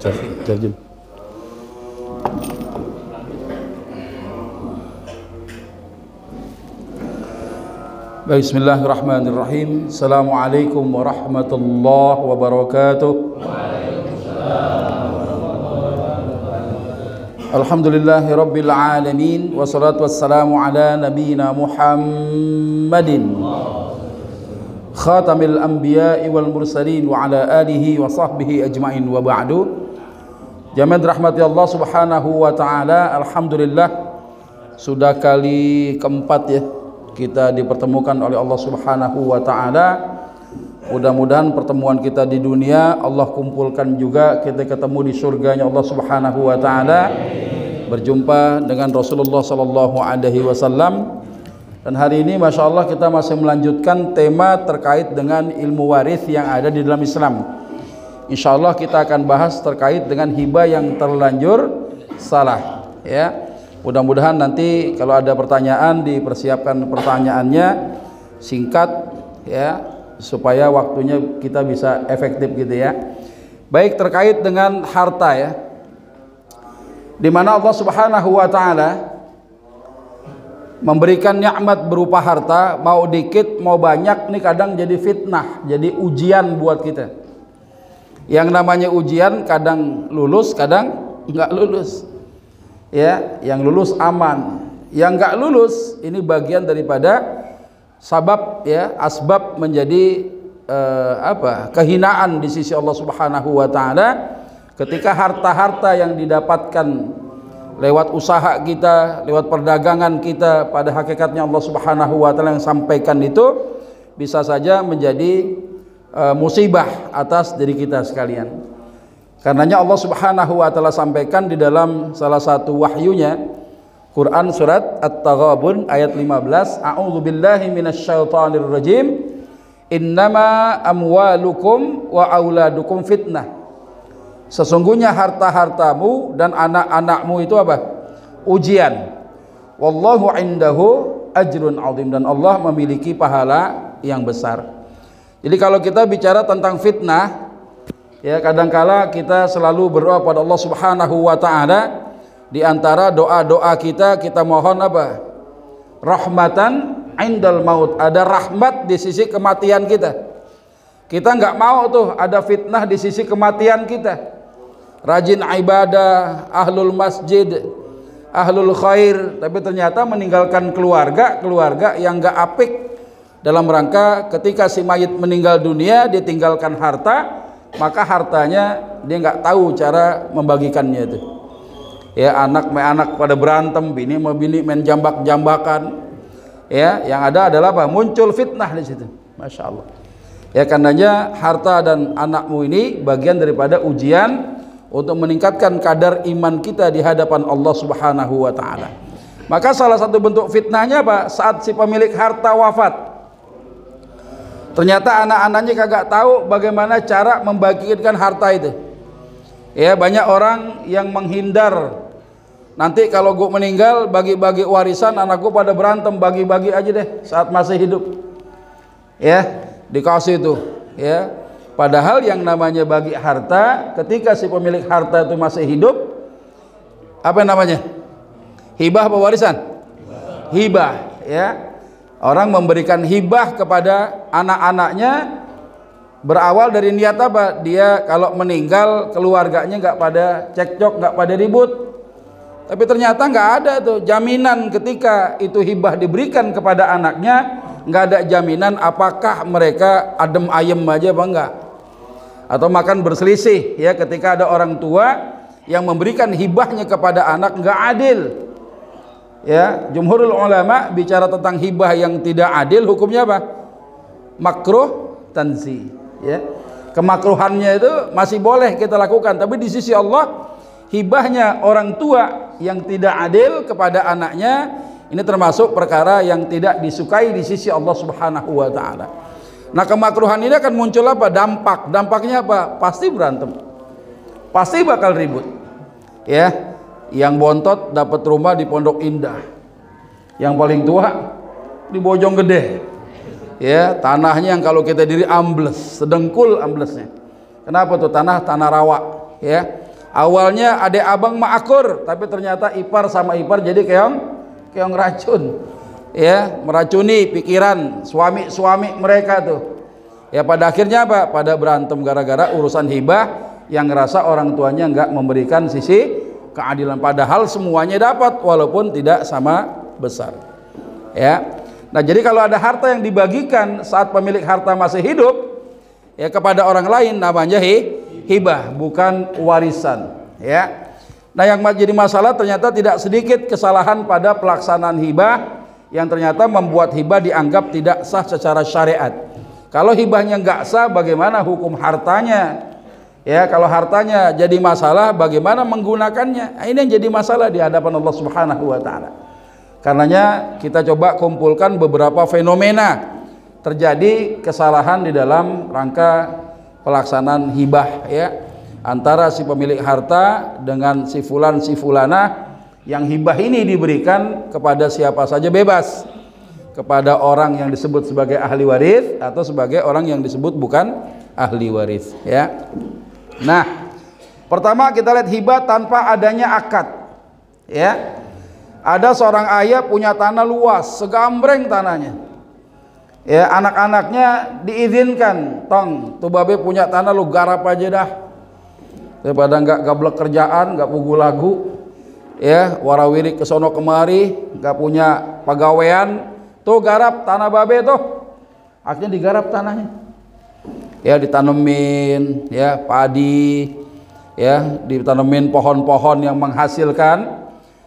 Terjun. Bismillahirrahmanirrahim. Assalamualaikum warahmatullahi wabarakatuh. Alhamdulillahi rabbil alamin. Wassalatu wassalamu ala nabiyyina Muhammadin khatamil anbiya'i wal mursalin wa ala alihi wa sahbihi ajma'in wa ba'du. Jamaah rahmati Allah subhanahu wa ta'ala. Alhamdulillah sudah kali keempat ya kita dipertemukan oleh Allah subhanahu wa ta'ala. Mudah-mudahan pertemuan kita di dunia Allah kumpulkan juga kita ketemu di surganya Allah subhanahu wa ta'ala, berjumpa dengan Rasulullah sallallahu alaihi wasallam. Dan hari ini Masya Allah kita masih melanjutkan tema terkait dengan ilmu waris yang ada di dalam Islam. Insya Allah kita akan bahas terkait dengan hibah yang terlanjur salah ya. Mudah-mudahan nanti kalau ada pertanyaan dipersiapkan pertanyaannya singkat ya, supaya waktunya kita bisa efektif gitu ya. Baik, terkait dengan harta ya, di mana Allah subhanahu wa ta'ala memberikan nikmat berupa harta, mau dikit mau banyak nih kadang jadi fitnah, jadi ujian buat kita. Yang namanya ujian kadang lulus kadang nggak lulus ya. Yang lulus aman, yang nggak lulus ini bagian daripada sabab ya, asbab menjadi kehinaan di sisi Allah subhanahu wa ta'ala. Ketika harta-harta yang didapatkan lewat usaha kita, lewat perdagangan kita, pada hakikatnya Allah subhanahu wa ta'ala yang sampaikan itu bisa saja menjadi musibah atas diri kita sekalian. Karenanya Allah subhanahu wa ta'ala sampaikan di dalam salah satu wahyunya, Quran surat At-Taghabun ayat 15, A'udzu billahi minasyaitonir rajim, innama amwalukum wa auladukum fitnah. Sesungguhnya harta-hartamu dan anak-anakmu itu apa? Ujian. Wallahu indahu ajrun azim, dan Allah memiliki pahala yang besar. Jadi kalau kita bicara tentang fitnah ya, kadangkala kita selalu berdoa pada Allah subhanahu wa ta'ala. Di antara doa-doa kita mohon apa? Rahmatan indal maut, ada rahmat di sisi kematian kita. Kita nggak mau tuh ada fitnah di sisi kematian kita. Rajin ibadah, ahlul masjid, ahlul khair, tapi ternyata meninggalkan keluarga yang nggak apik, dalam rangka ketika si mayit meninggal dunia dia tinggalkan harta, maka hartanya dia nggak tahu cara membagikannya itu ya. Anak pada berantem, bini main jambak-jambakan ya. Yang ada adalah apa? Muncul fitnah di situ. Masya Allah ya. Karenanya harta dan anakmu ini bagian daripada ujian untuk meningkatkan kadar iman kita di hadapan Allah subhanahu wa ta'ala. Maka salah satu bentuk fitnahnya apa? Saat si pemilik harta wafat, ternyata anak-anaknya kagak tahu bagaimana cara membagikan harta itu ya. Banyak orang yang menghindar, nanti kalau gue meninggal bagi-bagi warisan, anak gue pada berantem, bagi-bagi aja deh saat masih hidup ya, dikasih itu ya. Padahal yang namanya bagi harta, ketika si pemilik harta itu masih hidup, apa namanya? Hibah apa warisan? Hibah ya. Orang memberikan hibah kepada anak-anaknya berawal dari niat apa? Dia kalau meninggal keluarganya nggak pada cekcok, nggak pada ribut. Tapi ternyata nggak ada tuh jaminan ketika itu hibah diberikan kepada anaknya, nggak ada jaminan apakah mereka adem ayem aja apa enggak, atau makan berselisih ya. Ketika ada orang tua yang memberikan hibahnya kepada anak, nggak adil ya. Jumhurul ulama bicara tentang hibah yang tidak adil, hukumnya apa? Makruh tanzi ya. Kemakruhannya itu masih boleh kita lakukan, tapi di sisi Allah hibahnya orang tua yang tidak adil kepada anaknya ini termasuk perkara yang tidak disukai di sisi Allah subhanahu wa ta'ala. Nah, kemakruhan ini akan muncul apa? Dampaknya apa? Pasti berantem, pasti bakal ribut ya. Yang bontot dapat rumah di Pondok Indah, yang paling tua di Bojonggede ya. Tanahnya yang kalau kita diri ambles, sedengkul amblesnya. Kenapa tuh? Tanah rawa ya. Awalnya adek abang mah akur, tapi ternyata ipar sama ipar jadi keong racun. Ya, meracuni pikiran suami-suami mereka tuh. Ya, pada akhirnya apa? Pada berantem gara-gara urusan hibah yang ngerasa orang tuanya nggak memberikan sisi keadilan, padahal semuanya dapat walaupun tidak sama besar. Ya. Nah, jadi kalau ada harta yang dibagikan saat pemilik harta masih hidup ya kepada orang lain, namanya hibah, bukan warisan. Ya. Nah, yang jadi masalah ternyata tidak sedikit kesalahan pada pelaksanaan hibah yang ternyata membuat hibah dianggap tidak sah secara syariat. Kalau hibahnya nggak sah, bagaimana hukum hartanya? Ya, kalau hartanya jadi masalah, bagaimana menggunakannya? Nah, ini yang jadi masalah di hadapan Allah Subhanahu wa taala. Karenanya kita coba kumpulkan beberapa fenomena terjadi kesalahan di dalam rangka pelaksanaan hibah ya, antara si pemilik harta dengan si fulan si fulana, yang hibah ini diberikan kepada siapa saja bebas, kepada orang yang disebut sebagai ahli waris atau sebagai orang yang disebut bukan ahli waris ya. Nah, pertama kita lihat hibah tanpa adanya akad ya. Ada seorang ayah punya tanah luas, segambreng tanahnya ya, anak-anaknya diizinkan, tong tuh babe punya tanah lu garap aja dah, daripada nggak gablek kerjaan, nggak pugu lagu ya, warawiri kesono kemari, nggak punya pegawaian, tuh garap tanah babe tuh. Akhirnya digarap tanahnya ya, ditanemin ya padi ya, ditanemin pohon-pohon yang menghasilkan.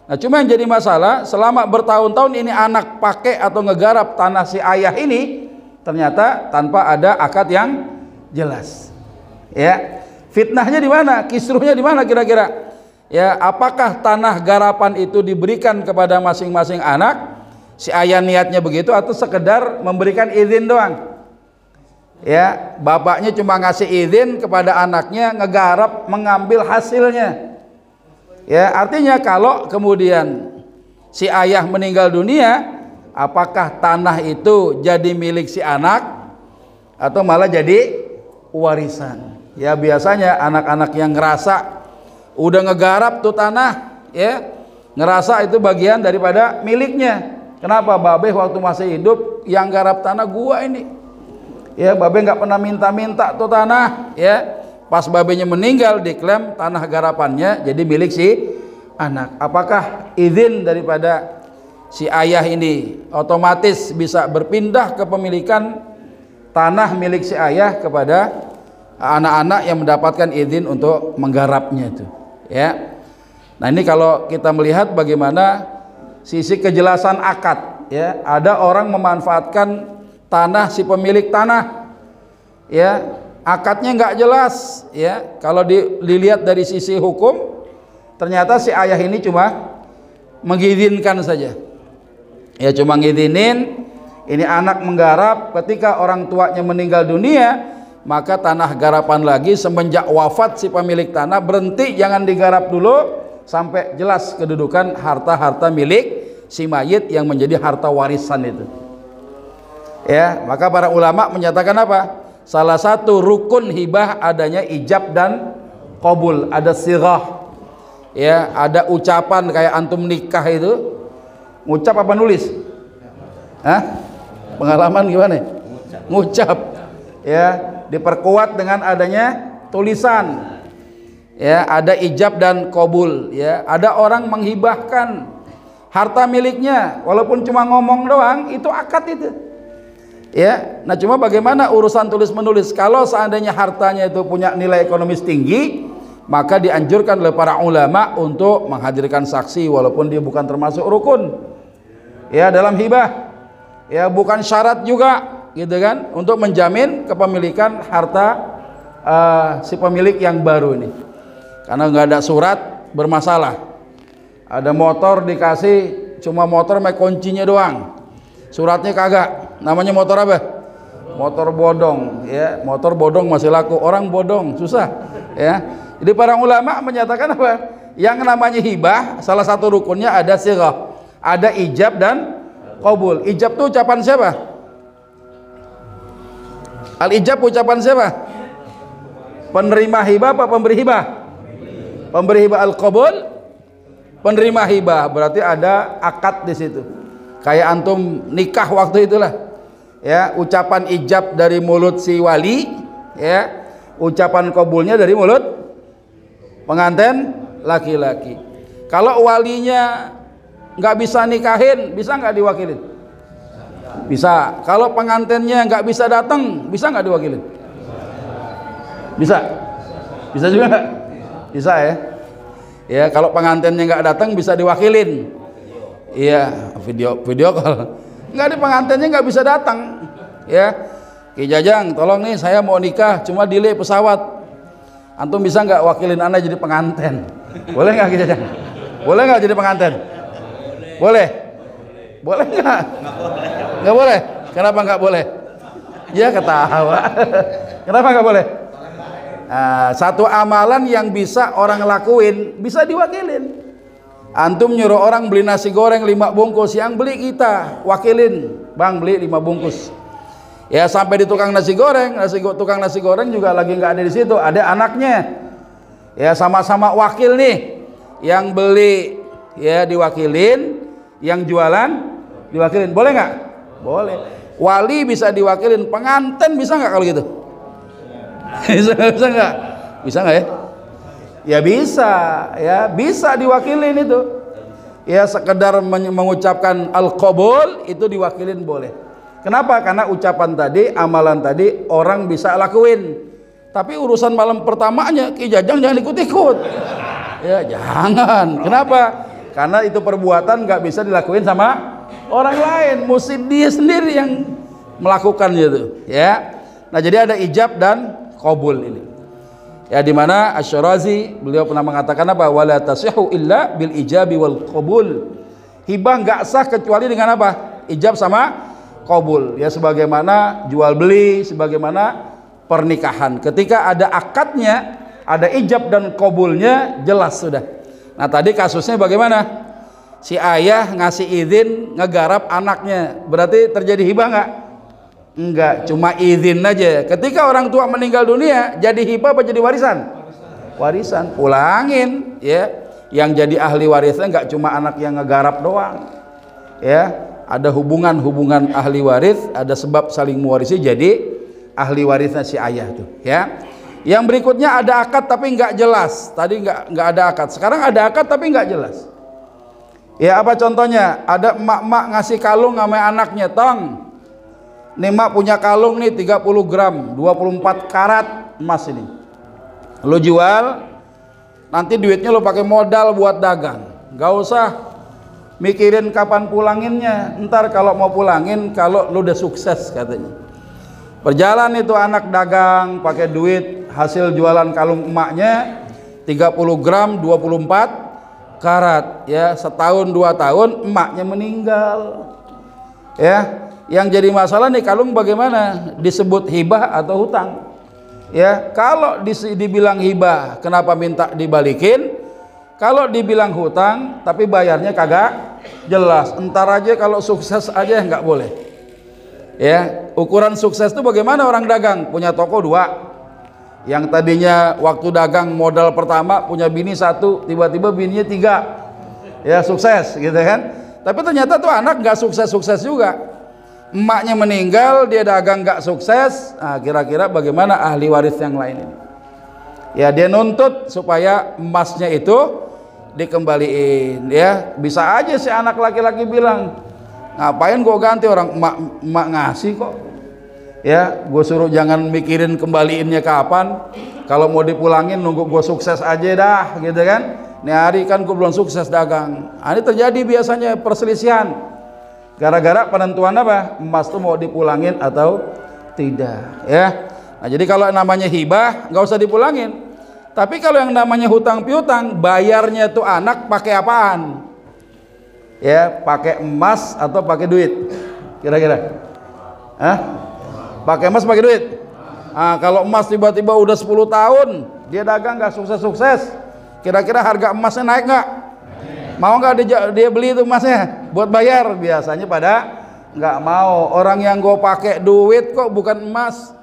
Nah, cuma yang jadi masalah selama bertahun-tahun ini anak pakai atau ngegarap tanah si ayah ini ternyata tanpa ada akad yang jelas ya. Fitnahnya di mana? Kisruhnya di mana kira-kira? Ya, apakah tanah garapan itu diberikan kepada masing-masing anak, si ayah niatnya begitu, atau sekedar memberikan izin doang? Ya, bapaknya cuma ngasih izin kepada anaknya ngegarap, mengambil hasilnya. Ya, artinya kalau kemudian si ayah meninggal dunia, apakah tanah itu jadi milik si anak atau malah jadi warisan? Ya, biasanya anak-anak yang ngerasa udah ngegarap tuh tanah ya, ngerasa itu bagian daripada miliknya. Kenapa? Babe waktu masih hidup yang garap tanah gua ini ya, babe nggak pernah minta-minta tuh tanah ya. Pas babenya meninggal diklaim tanah garapannya jadi milik si anak. Apakah izin daripada si ayah ini otomatis bisa berpindah kepemilikan tanah milik si ayah kepada anak-anak yang mendapatkan izin untuk menggarapnya itu ya. Nah, ini kalau kita melihat bagaimana sisi kejelasan akad ya, ada orang memanfaatkan tanah si pemilik tanah ya, akadnya nggak jelas ya. Kalau dilihat dari sisi hukum, ternyata si ayah ini cuma mengizinkan saja ya, cuma ngizinin ini anak menggarap. Ketika orang tuanya meninggal dunia, maka tanah garapan lagi semenjak wafat si pemilik tanah berhenti, jangan digarap dulu sampai jelas kedudukan harta-harta milik si mayit yang menjadi harta warisan itu ya. Maka para ulama menyatakan apa? Salah satu rukun hibah adanya ijab dan qabul, ada sirah ya, ada ucapan kayak antum nikah itu ngucap apa nulis? Hah? Pengalaman gimana? Ngucap ya, diperkuat dengan adanya tulisan ya, ada ijab dan qabul ya. Ada orang menghibahkan harta miliknya walaupun cuma ngomong doang, itu akad itu ya. Nah, cuma bagaimana urusan tulis menulis? Kalau seandainya hartanya itu punya nilai ekonomis tinggi, maka dianjurkan oleh para ulama untuk menghadirkan saksi walaupun dia bukan termasuk rukun ya dalam hibah ya, bukan syarat juga gitu kan untuk menjamin kepemilikan harta si pemilik yang baru ini. Karena nggak ada surat bermasalah, ada motor dikasih cuma motor sama kuncinya doang, suratnya kagak. Namanya motor apa? Motor bodong ya. Motor bodong masih laku, orang bodong susah ya. Jadi para ulama menyatakan apa? Yang namanya hibah salah satu rukunnya ada sirah, ada ijab dan qabul. Ijab itu ucapan siapa? Al ijab ucapan siapa? Penerima hibah apa pemberi hibah? Pemberi hibah al-qabul, penerima hibah, berarti ada akad di situ. Kayak antum nikah waktu itulah. Ya, ucapan ijab dari mulut si wali, ya. Ucapan qabulnya dari mulut pengantin laki-laki. Kalau walinya nggak bisa nikahin, bisa nggak diwakilin? Bisa. Kalau pengantinnya nggak bisa datang, bisa nggak diwakilin? Bisa. Bisa juga nggak? Bisa ya. Ya, kalau pengantinnya nggak datang bisa diwakilin. Iya, video call. Nggak ada, pengantinnya nggak bisa datang. Ya, Ki Jajang, tolong nih saya mau nikah, cuma delay pesawat. Antum bisa nggak wakilin ana jadi pengantin? Boleh nggak Ki Jajang? Boleh nggak jadi pengantin? Boleh. Boleh nggak? Nggak boleh. Kenapa nggak boleh? Ya ketawa. Kenapa nggak boleh? Nah, satu amalan yang bisa orang lakuin bisa diwakilin. Antum nyuruh orang beli nasi goreng 5 bungkus, yang beli kita wakilin, bang beli 5 bungkus. Ya sampai di tukang nasi goreng, tukang nasi goreng juga lagi nggak ada di situ, ada anaknya. Ya sama-sama wakil nih, yang beli ya diwakilin, yang jualan diwakilin, boleh nggak? Boleh. Wali bisa diwakilin, pengantin bisa nggak kalau gitu? Bisa nggak? Bisa nggak ya? Ya bisa, ya bisa diwakilin itu. Ya sekedar mengucapkan al-qabul itu diwakilin boleh. Kenapa? Karena ucapan tadi, amalan tadi orang bisa lakuin. Tapi urusan malam pertamanya Ki Jajang jangan ikut-ikut. Ya jangan. Kenapa? Karena itu perbuatan nggak bisa dilakuin sama orang lain, mesti dia sendiri yang melakukannya itu. Ya. Nah jadi ada ijab dan qabul ini. Ya di mana Asy-Syirazi beliau pernah mengatakan apa? Wala tasihhu illa bil ijabi wal qabul. Hibah enggak sah kecuali dengan apa? Ijab sama qabul. Ya sebagaimana jual beli, sebagaimana pernikahan. Ketika ada akadnya, ada ijab dan qabulnya, jelas sudah. Nah, tadi kasusnya bagaimana? Si ayah ngasih izin ngegarap anaknya. Berarti terjadi hibah enggak? Enggak, cuma izin aja. Ketika orang tua meninggal dunia, jadi hibah apa jadi warisan? Warisan. Pulangin, ya. Yang jadi ahli warisnya enggak cuma anak yang ngegarap doang. Ya, ada hubungan ahli waris, ada sebab saling mewarisi, jadi ahli warisnya si ayah tuh, ya. Yang berikutnya ada akad tapi enggak jelas. Tadi enggak ada akad. Sekarang ada akad tapi enggak jelas. Ya, apa contohnya? Ada emak-emak ngasih kalung sama anaknya, tong. Nih mak punya kalung nih 30 gram 24 karat emas ini, lo jual, nanti duitnya lo pakai modal buat dagang, gak usah mikirin kapan pulanginnya, ntar kalau mau pulangin kalau lo udah sukses katanya. Berjalan itu anak dagang pakai duit hasil jualan kalung emaknya 30 gram 24 karat, ya setahun 2 tahun emaknya meninggal, ya. Yang jadi masalah nih kalung bagaimana? Disebut hibah atau hutang? Ya, kalau dibilang hibah, kenapa minta dibalikin? Kalau dibilang hutang, tapi bayarnya kagak jelas. Entar aja kalau sukses aja nggak boleh. Ya, ukuran sukses itu bagaimana orang dagang? Punya toko 2. Yang tadinya waktu dagang modal pertama punya bini 1, tiba-tiba bininya 3. Ya, sukses gitu kan? Tapi ternyata tuh anak nggak sukses-sukses juga. Emaknya meninggal, dia dagang gak sukses. Nah, kira-kira bagaimana ahli waris yang lain ini? Ya, dia nuntut supaya emasnya itu dikembaliin. Ya, bisa aja si anak laki-laki bilang, ngapain gue ganti, orang emak ngasih kok. Ya, gue suruh jangan mikirin kembaliinnya kapan. Kalau mau dipulangin nunggu gue sukses aja dah, gitu kan? Nih hari kan gue belum sukses dagang. Nah, ini terjadi biasanya perselisihan. Gara-gara penentuan apa? Emas itu mau dipulangin atau tidak, ya. Nah, jadi kalau namanya hibah nggak usah dipulangin. Tapi kalau yang namanya hutang piutang, bayarnya tuh anak pakai apaan? Ya, pakai emas atau pakai duit? Kira-kira? Hah? Pakai emas, pakai duit? Nah, kalau emas tiba-tiba udah 10 tahun dia dagang nggak sukses-sukses, kira-kira harga emasnya naik nggak? Mau nggak dia beli itu emasnya buat bayar? Biasanya pada nggak mau. Orang yang gue pakai duit kok bukan emas,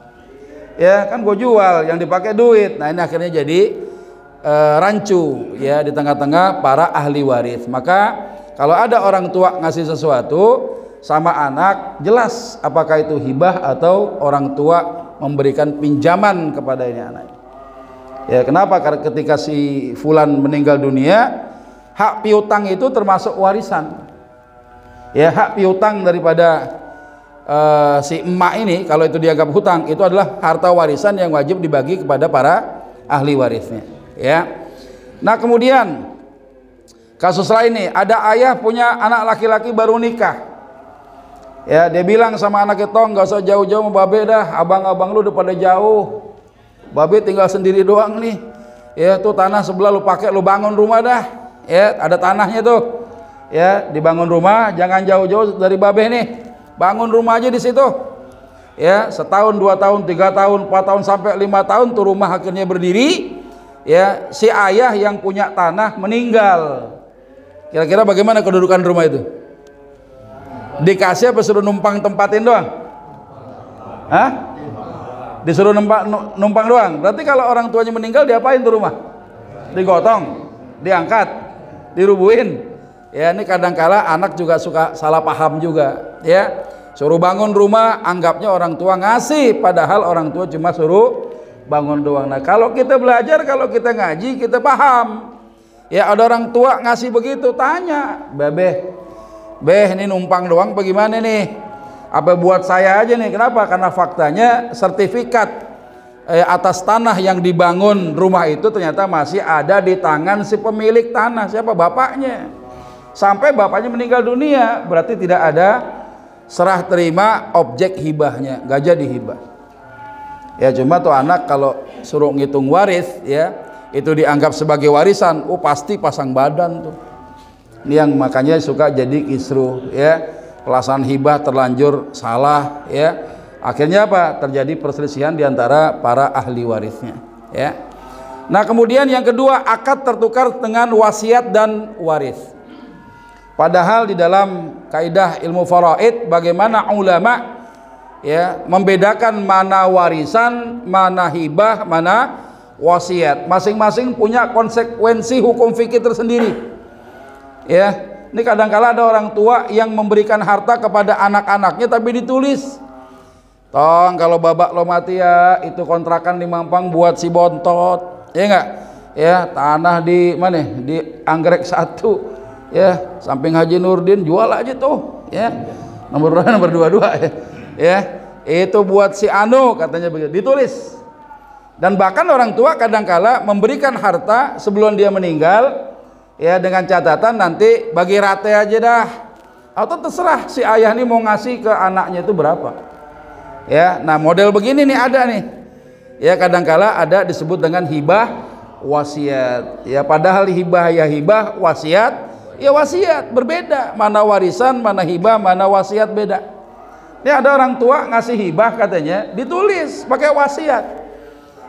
ya kan gue jual yang dipakai duit. Nah ini akhirnya jadi rancu ya di tengah-tengah para ahli waris. Maka kalau ada orang tua ngasih sesuatu sama anak, jelas apakah itu hibah atau orang tua memberikan pinjaman kepada ini anak. Ya, kenapa? Karena ketika si fulan meninggal dunia, hak piutang itu termasuk warisan. Ya, hak piutang daripada si emak ini, kalau itu dianggap hutang, itu adalah harta warisan yang wajib dibagi kepada para ahli warisnya. Ya. Nah, kemudian kasus lain nih, ada ayah punya anak laki-laki baru nikah. Ya, dia bilang sama anak itu, nggak usah jauh-jauh sama babe dah, abang-abang lu udah pada jauh, babe tinggal sendiri doang nih. Ya, tuh tanah sebelah lu pakai, lu bangun rumah dah. Ya, ada tanahnya tuh. Ya, dibangun rumah, jangan jauh-jauh dari babe nih, bangun rumah aja di situ. Ya, setahun, 2 tahun, 3 tahun, 4 tahun sampai 5 tahun tuh rumah akhirnya berdiri. Ya, si ayah yang punya tanah meninggal. Kira-kira bagaimana kedudukan rumah itu? Dikasih apa suruh numpang tempatin doang? Hah? Disuruh numpang doang. Berarti kalau orang tuanya meninggal diapain tuh rumah? Digotong, diangkat, dirubuhin. Ya, ini kadangkala anak juga suka salah paham juga. Ya, suruh bangun rumah, anggapnya orang tua ngasih, padahal orang tua cuma suruh bangun doang. Nah, kalau kita belajar, kalau kita ngaji, kita paham. Ya, ada orang tua ngasih begitu, tanya, Beh, ini numpang doang bagaimana nih? Apa buat saya aja nih? Kenapa? Karena faktanya sertifikat atas tanah yang dibangun rumah itu ternyata masih ada di tangan si pemilik tanah. Siapa? Bapaknya. Sampai bapaknya meninggal dunia, berarti tidak ada serah terima objek hibahnya, gak jadi hibah. Ya, cuma tuh anak kalau suruh ngitung waris, ya itu dianggap sebagai warisan, pasti pasang badan tuh. Ini yang makanya suka jadi kisruh, ya, pelaksanaan hibah terlanjur salah, ya, akhirnya apa? Terjadi perselisihan diantara para ahli warisnya, ya. Nah, kemudian yang kedua, akad tertukar dengan wasiat dan waris. Padahal di dalam kaidah ilmu faraid, bagaimana ulama ya membedakan mana warisan, mana hibah, mana wasiat. Masing-masing punya konsekuensi hukum fikih tersendiri. Ya, ini kadang-kala ada orang tua yang memberikan harta kepada anak-anaknya tapi ditulis, tong kalau babak lo mati ya itu kontrakan di Mampang buat si Bontot, ya enggak? Ya, tanah di mana? Di Anggrek 1, ya, samping Haji Nurdin, jual aja tuh, ya, nomor 22 ya, itu buat si Anu, katanya begitu, ditulis. Dan bahkan orang tua kadang-kala memberikan harta sebelum dia meninggal, ya, dengan catatan nanti bagi rate aja dah, atau terserah si ayah ini mau ngasih ke anaknya itu berapa. Ya, nah model begini nih ada nih, ya, kadangkala ada disebut dengan hibah wasiat. Ya, padahal hibah ya hibah, wasiat ya wasiat, berbeda. Mana warisan, mana hibah, mana wasiat, beda. Ini ada orang tua ngasih hibah katanya ditulis pakai wasiat.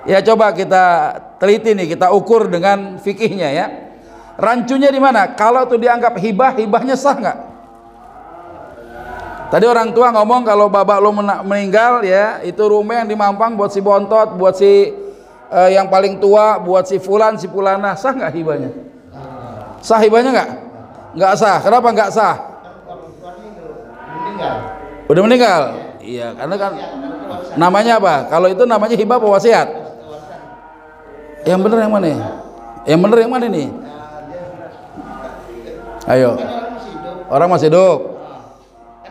Ya, coba kita teliti nih, kita ukur dengan fikihnya ya. Rancunya di mana? Kalau itu dianggap hibah, hibahnya sah nggak? Tadi orang tua ngomong kalau babak lo meninggal, ya itu rumah yang di Mampang buat si Bontot, buat si yang paling tua, buat si Fulan, si Pulana, sah nggak hibahnya? Sah hibahnya nggak? Nggak sah. Kenapa nggak sah? Udah meninggal. Iya, karena kan namanya apa? Kalau itu namanya hibah apa wasiat? Yang bener yang mana? Yang bener yang mana nih? Ayo, orang masih hidup.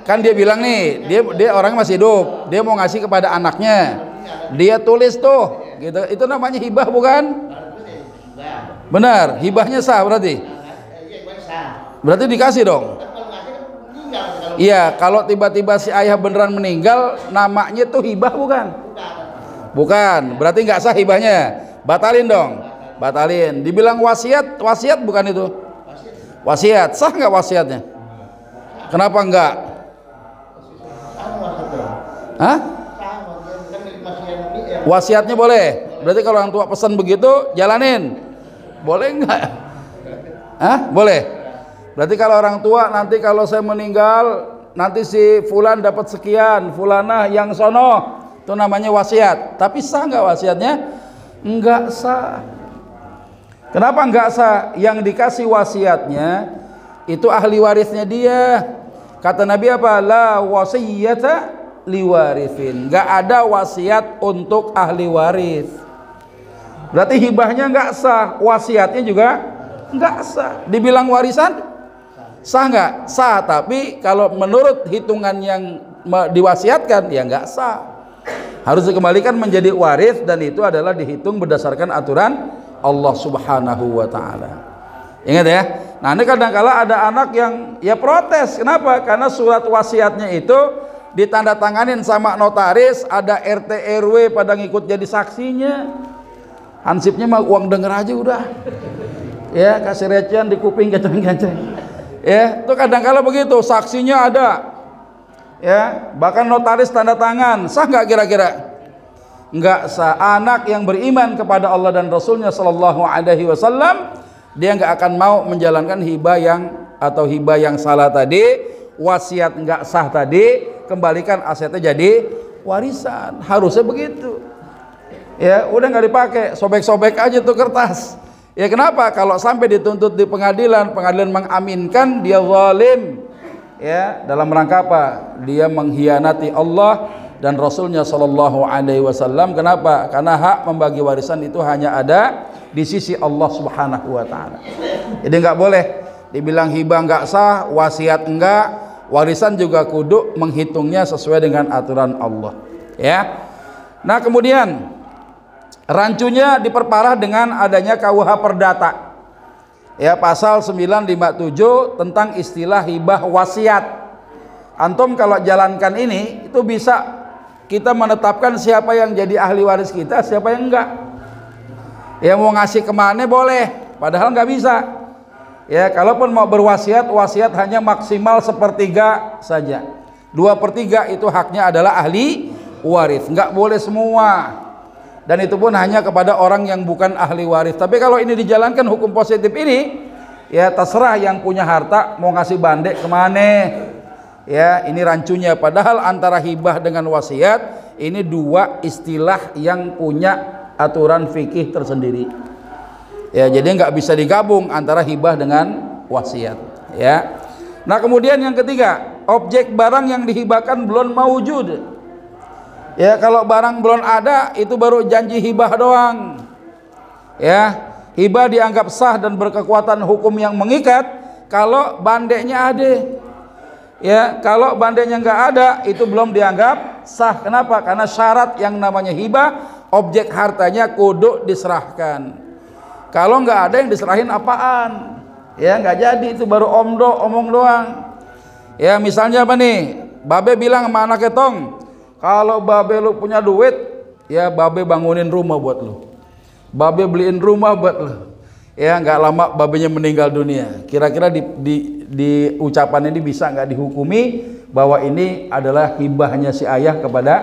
Kan dia bilang nih, dia orang masih hidup, dia mau ngasih kepada anaknya, dia tulis tuh, gitu. Itu namanya hibah bukan? Benar, hibahnya sah berarti. Berarti dikasih dong. Iya, kalau tiba-tiba si ayah beneran meninggal, namanya tuh hibah bukan? Bukan, berarti nggak sah hibahnya. Batalin dong, batalin. Dibilang wasiat, wasiat bukan itu? Wasiat, sah nggak wasiatnya? Kenapa enggak? Hah? Wasiatnya boleh. Berarti kalau orang tua pesan begitu, jalanin. Boleh enggak? Hah? Boleh. Berarti kalau orang tua nanti kalau saya meninggal, nanti si Fulan dapat sekian, Fulanah yang sono, itu namanya wasiat. Tapi sah nggak wasiatnya? Enggak sah. Kenapa enggak sah? Yang dikasih wasiatnya itu ahli warisnya dia. Kata Nabi apa? La wasiyata liwarithin. Enggak ada wasiat untuk ahli waris. Berarti hibahnya enggak sah, wasiatnya juga enggak sah. Dibilang warisan sah enggak? Sah, tapi kalau menurut hitungan yang diwasiatkan ya enggak sah. Harus dikembalikan menjadi waris, dan itu adalah dihitung berdasarkan aturan Allah Subhanahu wa taala. Ingat ya. Nah, ini kadang-kala ada anak yang ya protes. Kenapa? Karena surat wasiatnya itu ditandatanganin sama notaris, ada RT RW pada ngikut jadi saksinya. Hansipnya mah uang denger aja udah. Ya, kasih recehan di kuping kacang-kacang. Ya, itu kadang-kala begitu, saksinya ada. Ya, bahkan notaris tanda tangan. Sah nggak kira-kira? Enggak sah. Anak yang beriman kepada Allah dan Rasulnya Sallallahu Alaihi Wasallam, dia nggak akan mau menjalankan hibah yang salah tadi, wasiat nggak sah tadi, kembalikan asetnya jadi warisan. Harusnya begitu. Ya, udah nggak dipakai, sobek-sobek aja tuh kertas. Ya kenapa? Kalau sampai dituntut di pengadilan, pengadilan mengaminkan, dia zalim. Ya, dalam rangka apa? Dia mengkhianati Allah dan Rasulnya Shallallahu Alaihi Wasallam. Kenapa? Karena hak membagi warisan itu hanya ada di sisi Allah Subhanahu Wa Taala. Jadi nggak boleh dibilang hibah nggak sah, wasiat enggak, warisan juga kudu menghitungnya sesuai dengan aturan Allah. Ya. Nah, kemudian rancunya diperparah dengan adanya KUH Perdata. Ya, pasal 957 tentang istilah hibah wasiat. Antum kalau jalankan ini itu bisa kita menetapkan siapa yang jadi ahli waris kita, siapa yang enggak. Ya, mau ngasih kemana boleh, padahal nggak bisa. Ya, kalaupun mau berwasiat, wasiat hanya maksimal 1/3 saja. 2/3 itu haknya adalah ahli waris, nggak boleh semua. Dan itu pun hanya kepada orang yang bukan ahli waris. Tapi kalau ini dijalankan hukum positif ini, ya terserah yang punya harta mau ngasih bandek kemana. Ya, ini rancunya. Padahal antara hibah dengan wasiat ini dua istilah yang punya aturan fikih tersendiri. Ya, jadi nggak bisa digabung antara hibah dengan wasiat. Ya. Nah, kemudian yang ketiga, objek barang yang dihibahkan belum maujud. Ya, kalau barang belum ada itu baru janji hibah doang. Ya, hibah dianggap sah dan berkekuatan hukum yang mengikat kalau bandeknya ada. Ya, kalau bandenya nggak ada itu belum dianggap sah. Kenapa? Karena syarat yang namanya hibah, objek hartanya kudu diserahkan. Kalau nggak ada yang diserahin apaan? Ya, nggak jadi, itu baru omong doang. Ya, misalnya apa nih? Babe bilang sama anak ketong, kalau babe lu punya duit, ya babe bangunin rumah buat lu. Babe beliin rumah buat lu. Ya, nggak lama babenya meninggal dunia. Kira-kira di ucapan ini bisa nggak dihukumi bahwa ini adalah hibahnya si ayah kepada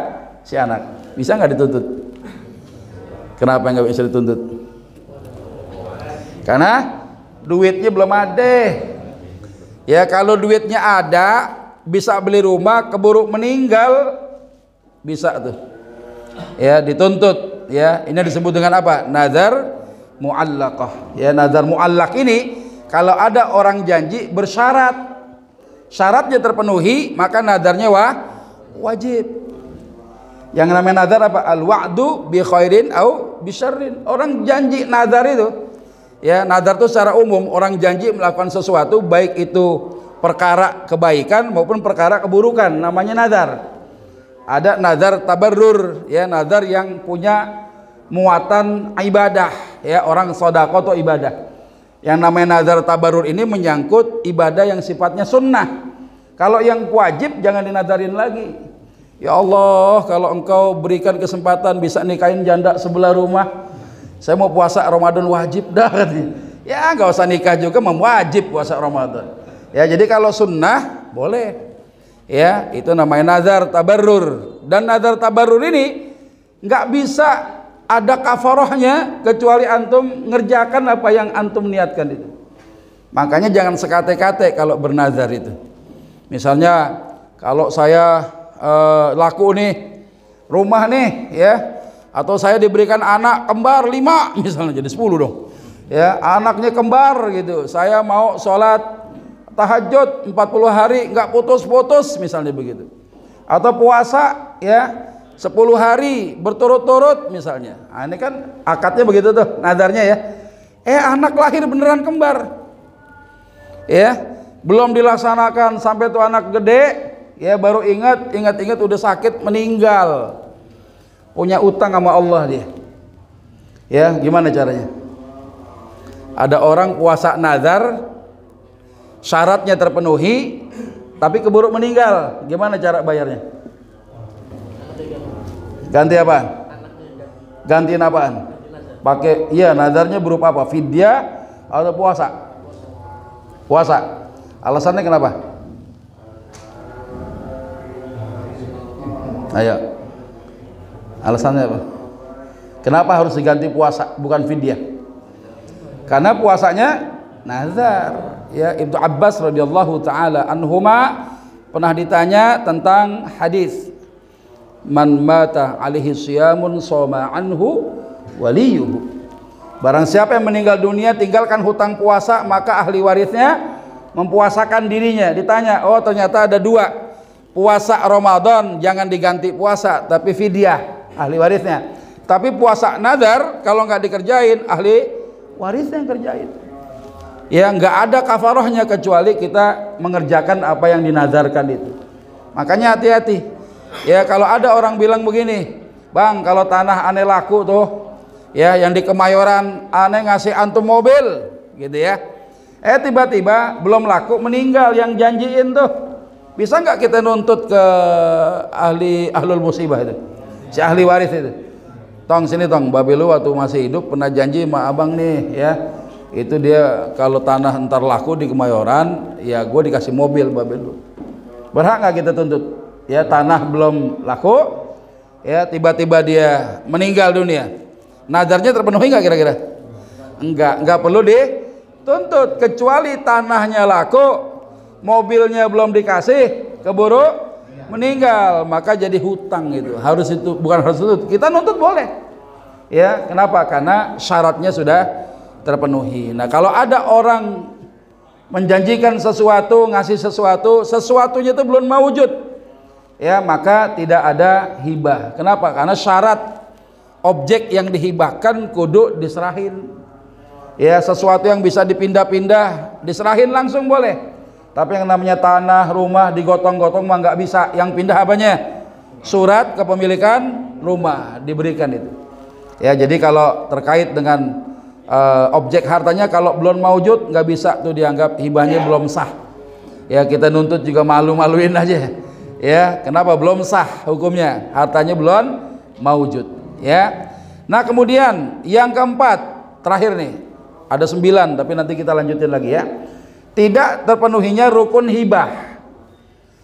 si anak? Bisa nggak dituntut? Kenapa nggak bisa dituntut? Karena duitnya belum ada. Ya, kalau duitnya ada, bisa beli rumah, keburu meninggal, bisa tuh. Ya, dituntut. Ya, ini disebut dengan apa? Nazar muallaqah. Ya, nazar muallaq ini kalau ada orang janji bersyarat, syaratnya terpenuhi, maka nadarnya wajib. Yang namanya nazar apa? Al-wa'du bi khairin au bi syarrin. Orang janji nazar itu, ya, nazar itu secara umum orang janji melakukan sesuatu, baik itu perkara kebaikan maupun perkara keburukan, namanya nazar. Ada nazar tabarrur, ya, nazar yang punya muatan ibadah, ya, orang sedekah atau ibadah. Yang namanya nazar tabarrur ini menyangkut ibadah yang sifatnya sunnah. Kalau yang wajib jangan dinadarin lagi. Ya Allah, kalau engkau berikan kesempatan bisa nikahin janda sebelah rumah, saya mau puasa Ramadan wajib dah. Ya, nggak usah nikah juga, wajib puasa Ramadan. Ya, jadi kalau sunnah boleh. Ya, itu namanya nazar tabarrur. Dan nazar tabarrur ini nggak bisa ada kafarohnya kecuali antum ngerjakan apa yang antum niatkan itu. Makanya jangan sekate-kate kalau bernazar itu. Misalnya kalau saya laku nih rumah nih, ya, atau saya diberikan anak kembar 5 misalnya, jadi 10 dong. Ya, anaknya kembar gitu, saya mau sholat tahajud 40 hari nggak putus-putus misalnya begitu, atau puasa ya 10 hari berturut-turut misalnya. Nah, ini kan akadnya begitu tuh, nadarnya ya. Anak lahir beneran kembar, ya belum dilaksanakan sampai tuh anak gede, ya baru ingat udah sakit meninggal, punya utang sama Allah dia. Ya gimana caranya? Ada orang puasa nazar, syaratnya terpenuhi, tapi keburu meninggal. Gimana cara bayarnya? Ganti apaan? Gantiin apaan? Pakai, iya nazarnya berupa apa? Fidyah atau puasa? Puasa. Alasannya kenapa? Ayo. Alasannya apa? Kenapa harus diganti puasa bukan fidyah? Karena puasanya nazar. Ya, Ibnu Abbas radhiyallahu taala anhuma pernah ditanya tentang hadis man mata alaihi siyamun shoma anhu waliyuhu. Barang siapa yang meninggal dunia tinggalkan hutang puasa, maka ahli warisnya mempuasakan dirinya. Ditanya, oh ternyata ada dua, puasa Ramadan jangan diganti puasa tapi fidyah ahli warisnya, tapi puasa nazar kalau nggak dikerjain ahli warisnya yang kerjain. Ya nggak ada kafarohnya kecuali kita mengerjakan apa yang dinazarkan itu. Makanya hati-hati ya, kalau ada orang bilang begini, bang kalau tanah aneh laku tuh ya, yang di Kemayoran aneh ngasih antum mobil gitu ya, tiba-tiba belum laku meninggal yang janjiin tuh, bisa nggak kita nuntut ke ahlul musibah itu, si ahli waris itu, tong sini tong, babe lu waktu masih hidup pernah janji sama abang nih ya, itu dia kalau tanah ntar laku di Kemayoran ya gue dikasih mobil babe lu. Berhak nggak kita tuntut? Ya tanah belum laku ya tiba-tiba dia meninggal dunia, nazarnya terpenuhi nggak kira-kira? Enggak perlu dituntut, kecuali tanahnya laku, mobilnya belum dikasih, keburu meninggal, maka jadi hutang gitu. Harus itu, bukan harus itu. Kita nuntut boleh. Ya, kenapa? Karena syaratnya sudah terpenuhi. Nah, kalau ada orang menjanjikan sesuatu, ngasih sesuatu, sesuatunya itu belum mewujud, ya maka tidak ada hibah. Kenapa? Karena syarat objek yang dihibahkan kudu diserahin. Ya, sesuatu yang bisa dipindah-pindah diserahin langsung boleh. Tapi yang namanya tanah, rumah digotong-gotong mah nggak bisa. Yang pindah apanya? Surat kepemilikan rumah diberikan itu. Ya, jadi kalau terkait dengan objek hartanya kalau belum mewujud nggak bisa tuh dianggap hibahnya belum sah. Ya, kita nuntut juga malu-maluin aja. Ya, kenapa belum sah hukumnya? Hartanya belum mewujud. Ya. Nah, kemudian yang keempat, terakhir nih. Ada 9 tapi nanti kita lanjutin lagi ya. Tidak terpenuhinya rukun hibah,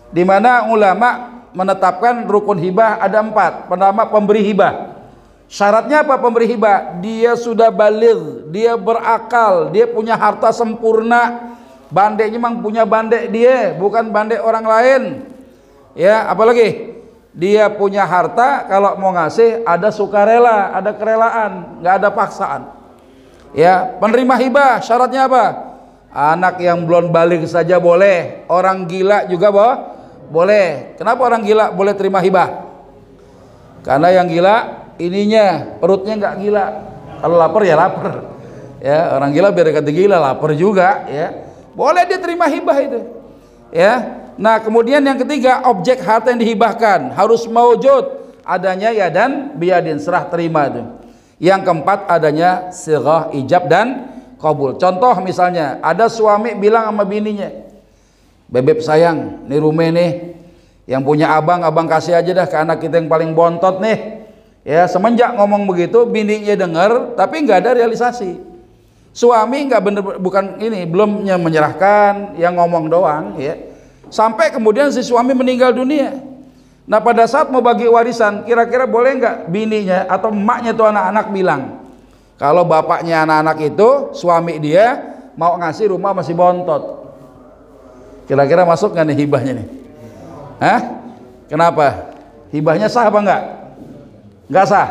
di mana ulama menetapkan rukun hibah ada 4. Pertama, pemberi hibah. Syaratnya apa pemberi hibah? Dia sudah baligh, dia berakal, dia punya harta sempurna. Bandeknya memang punya bandek dia, bukan bandek orang lain. Ya, apalagi dia punya harta, kalau mau ngasih ada sukarela, ada kerelaan, nggak ada paksaan. Ya, penerima hibah syaratnya apa? Anak yang belum balik saja boleh, orang gila juga boleh. Kenapa orang gila boleh terima hibah? Karena yang gila ininya, perutnya nggak gila. Kalau lapar ya lapar. Ya, orang gila biar kata gila, lapar juga ya. Boleh dia terima hibah itu. Ya. Nah, kemudian yang ketiga, objek harta yang dihibahkan harus mewujud adanya ya dan biadin, serah terima itu. Yang keempat, adanya sighah ijab dan qabul. Contoh misalnya, ada suami bilang sama bininya, bebek sayang, nih rumah nih yang punya abang kasih aja dah ke anak kita yang paling bontot nih. Ya, semenjak ngomong begitu, bininya dengar, tapi nggak ada realisasi. Suami nggak bener, bukan ini, belum menyerahkan, yang ngomong doang, ya. Sampai kemudian si suami meninggal dunia. Nah, pada saat mau bagi warisan, kira-kira boleh nggak bininya atau emaknya tuh anak-anak bilang, kalau bapaknya anak-anak itu, suami dia mau ngasih rumah masih bontot. Kira-kira masuk nggak nih hibahnya nih? Hah? Kenapa? Hibahnya sah apa enggak? Enggak sah.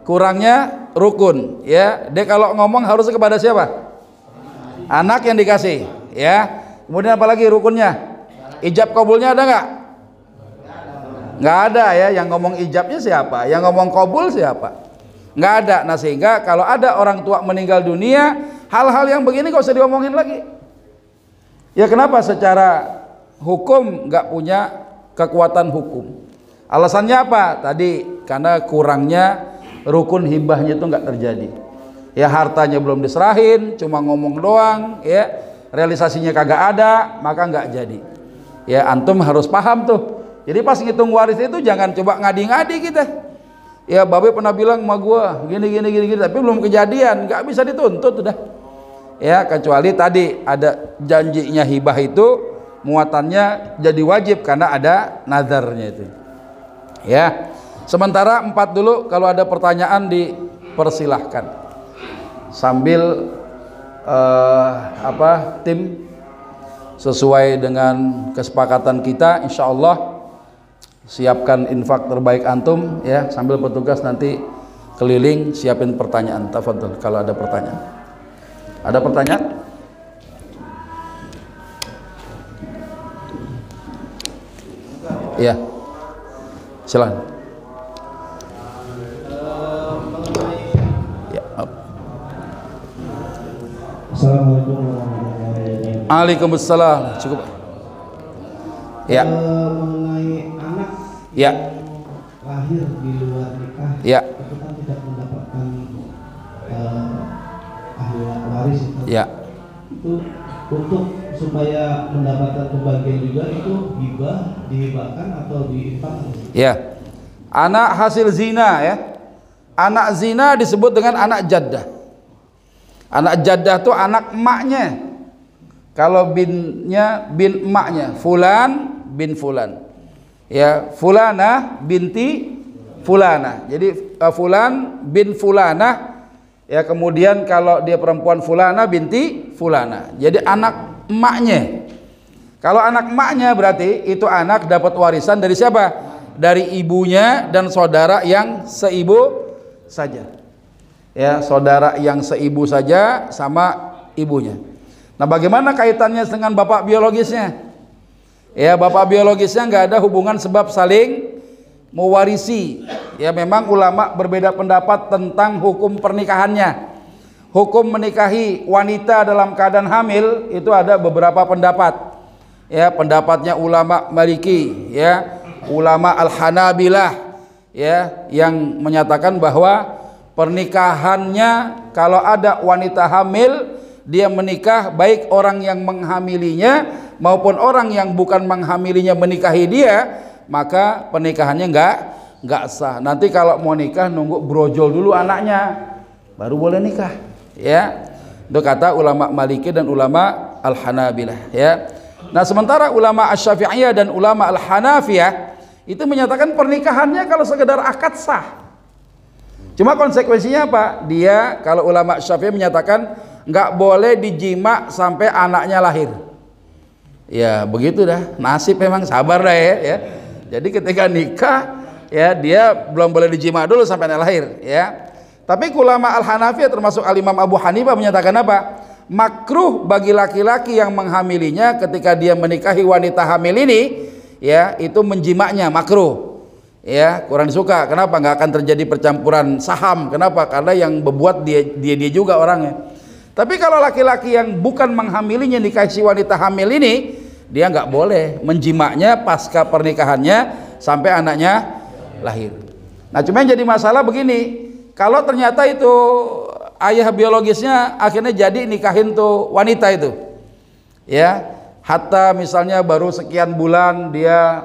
Kurangnya rukun, ya. Dia kalau ngomong harus kepada siapa? Anak yang dikasih, ya. Kemudian apalagi rukunnya? Ijab kabulnya ada nggak? Nggak ada, ya. Yang ngomong ijabnya siapa? Yang ngomong kabul siapa? Nggak ada. Nah, sehingga kalau ada orang tua meninggal dunia, hal-hal yang begini gak usah diomongin lagi. Ya, kenapa? Secara hukum nggak punya kekuatan hukum. Alasannya apa? Tadi karena kurangnya rukun hibahnya itu nggak terjadi. Ya, hartanya belum diserahin, cuma ngomong doang, ya, realisasinya kagak ada, maka nggak jadi. Ya, antum harus paham tuh. Jadi pas ngitung waris itu jangan coba ngadi-ngadi kita. Ya, babe pernah bilang sama gua gini, tapi belum kejadian, nggak bisa dituntut udah. Ya, kecuali tadi ada janjinya hibah itu muatannya jadi wajib karena ada nazarnya itu. Ya, sementara 4 dulu, kalau ada pertanyaan dipersilahkan sambil tim sesuai dengan kesepakatan kita, insya Allah siapkan infak terbaik antum, ya, sambil petugas nanti keliling siapin pertanyaan. Tafadhol kalau ada pertanyaan. Ada pertanyaan? Ya. Silakan. Ya. Assalamualaikum warahmatullahi wabarakatuh. Waalaikumsalam. Cukup. Ya. Mengenai anak Ya. lahir di luar nikah, Ya. itu kan tidak mendapatkan ahli waris itu. Ya. Itu untuk supaya mendapatkan kebahagiaan juga, itu dihibahkan atau diinfakkan? Ya. Anak hasil zina, ya. Anak zina disebut dengan anak jaddah. Anak jaddah itu anak emaknya. Kalau binnya bin emaknya, fulan bin fulan. Ya, fulana binti fulana. Jadi fulan bin fulana. Ya, kemudian kalau dia perempuan fulana binti fulana. Jadi anak emaknya. Kalau anak emaknya berarti itu anak dapat warisan dari siapa? Dari ibunya dan saudara yang seibu saja. Ya, saudara yang seibu saja sama ibunya. Nah, bagaimana kaitannya dengan bapak biologisnya? Ya, bapak biologisnya nggak ada hubungan sebab saling mewarisi. Ya, memang ulama berbeda pendapat tentang hukum pernikahannya. Hukum menikahi wanita dalam keadaan hamil itu ada beberapa pendapat. Ya, pendapatnya ulama Maliki, ya, ulama Al-Hanabilah, ya, yang menyatakan bahwa pernikahannya kalau ada wanita hamil, dia menikah, baik orang yang menghamilinya maupun orang yang bukan menghamilinya menikahi dia, maka pernikahannya nggak sah. Nanti kalau mau nikah nunggu brojol dulu anaknya baru boleh nikah, ya. Itu kata ulama Maliki dan ulama Al-Hanabilah, ya. Nah, sementara ulama Asy-Syafi'iyah dan ulama Al-Hanafiyah itu menyatakan pernikahannya kalau sekedar akad sah. Cuma konsekuensinya apa? Dia, kalau ulama Syafi'i menyatakan nggak boleh dijima sampai anaknya lahir. Ya, begitu dah. Nasib memang, sabar dah, ya. Jadi ketika nikah, ya, dia belum boleh dijima dulu sampai anak lahir, ya. Tapi ulama Al-Hanafiyah termasuk Al-Imam Abu Hanifah menyatakan apa? Makruh bagi laki-laki yang menghamilinya ketika dia menikahi wanita hamil ini, ya, itu menjimaknya makruh. Ya, kurang disuka. Kenapa? Nggak akan terjadi percampuran saham. Kenapa? Karena yang berbuat dia juga orangnya. Tapi kalau laki-laki yang bukan menghamilinya nikahi si wanita hamil ini, dia nggak boleh menjimaknya pasca pernikahannya sampai anaknya lahir. Nah, cuma yang jadi masalah begini, kalau ternyata itu ayah biologisnya akhirnya jadi nikahin tuh wanita itu, ya, hatta misalnya baru sekian bulan dia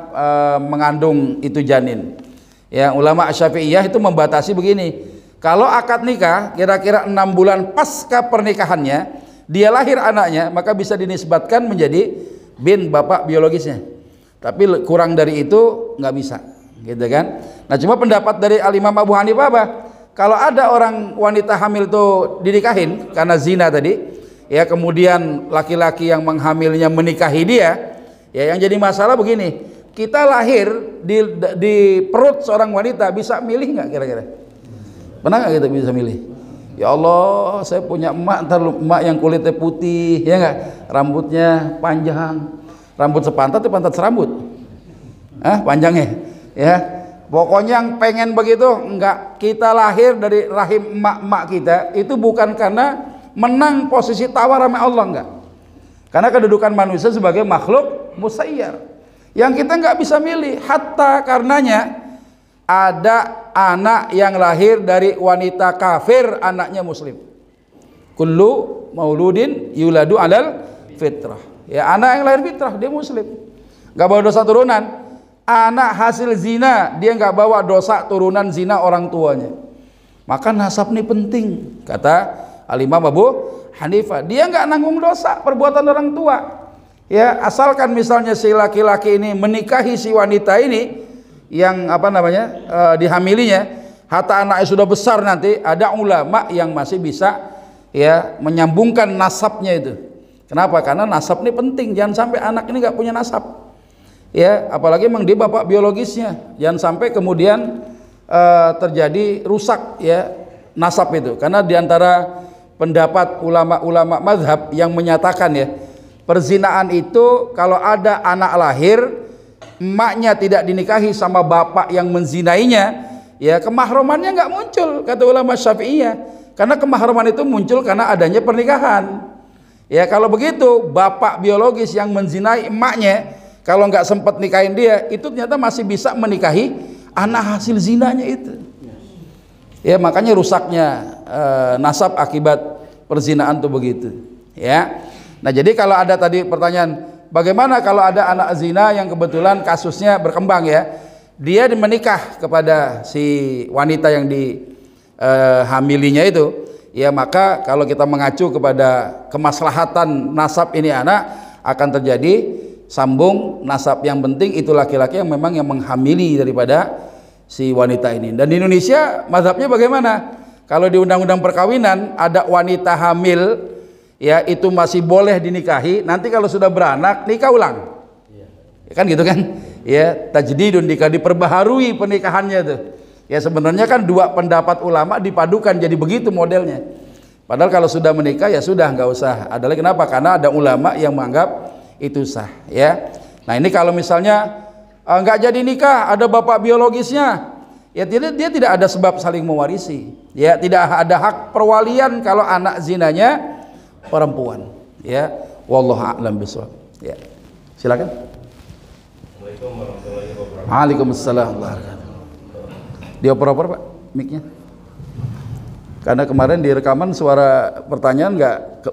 mengandung itu janin, ya, ulama Syafi'iyah itu membatasi begini, kalau akad nikah kira-kira 6 bulan pasca pernikahannya dia lahir anaknya, maka bisa dinisbatkan menjadi bin bapak biologisnya. Tapi kurang dari itu nggak bisa, gitu kan. Nah, cuma pendapat dari Al-Imam Abu Hanifah apa? Kalau ada orang wanita hamil tuh dinikahin karena zina tadi, ya, kemudian laki-laki yang menghamilnya menikahi dia, ya, yang jadi masalah begini, kita lahir di perut seorang wanita, bisa milih nggak kira-kira? Pernah nggak kita bisa milih? Ya Allah, saya punya emak, ntar emak yang kulitnya putih, ya nggak, rambutnya panjang, rambut sepantat itu pantat serambut, panjangnya, ya. Pokoknya yang pengen begitu, enggak. Kita lahir dari rahim emak-emak kita itu bukan karena menang posisi tawar sama Allah, enggak. Karena kedudukan manusia sebagai makhluk musayyar yang kita nggak bisa milih. Hatta karenanya ada anak yang lahir dari wanita kafir, anaknya muslim. Kullu mauludin yuladu alal fitrah. Ya, anak yang lahir fitrah dia muslim, nggak bawa dosa turunan. Anak hasil zina dia nggak bawa dosa turunan zina orang tuanya. Maka nasab ini penting, kata Al-Imam Abu Hanifah. Dia nggak nanggung dosa perbuatan orang tua. Ya, asalkan misalnya si laki-laki ini menikahi si wanita ini yang dihamilinya, hatta anaknya sudah besar nanti, ada ulama yang masih bisa ya menyambungkan nasabnya itu. Kenapa? Karena nasab ini penting. Jangan sampai anak ini nggak punya nasab. Ya, apalagi memang dia bapak biologisnya. Jangan sampai kemudian terjadi rusak ya nasab itu. Karena diantara pendapat ulama-ulama mazhab yang menyatakan ya, perzinaan itu kalau ada anak lahir, emaknya tidak dinikahi sama bapak yang menzinainya, ya kemahromannya nggak muncul, kata ulama Syafi'iyah. Karena kemahroman itu muncul karena adanya pernikahan. Ya, kalau begitu bapak biologis yang menzinai emaknya, kalau nggak sempat nikahin dia, itu ternyata masih bisa menikahi anak hasil zinanya itu. Ya, makanya rusaknya nasab akibat perzinaan tuh begitu. Ya. Nah, jadi kalau ada tadi pertanyaan, bagaimana kalau ada anak zina yang kebetulan kasusnya berkembang ya, dia menikah kepada si wanita yang dihamilinya itu, ya maka kalau kita mengacu kepada kemaslahatan nasab ini anak, akan terjadi sambung nasab. Yang penting itu laki-laki yang memang yang menghamili daripada si wanita ini. Dan di Indonesia mazhabnya bagaimana? Kalau di undang-undang perkawinan ada wanita hamil, ya itu masih boleh dinikahi. Nanti kalau sudah beranak nikah ulang, ya, kan gitu kan? Ya, tajdidun, diperbaharui pernikahannya tuh. Ya sebenarnya kan dua pendapat ulama dipadukan jadi begitu modelnya. Padahal kalau sudah menikah ya sudah, nggak usah. Adalah kenapa? Karena ada ulama yang menganggap itu sah. Ya. Nah ini kalau misalnya nggak jadi nikah, ada bapak biologisnya, ya dia tidak ada sebab saling mewarisi. Ya tidak ada hak perwalian kalau anak zinanya perempuan. Ya, wallahu a'lam bishawab. Ya, silakan. Assalamualaikum warahmatullahi wabarakatuh. Waalaikumsalam warahmatullahi wabarakatuh. Dioper-oper Pak mic-nya. Karena kemarin di rekaman suara pertanyaan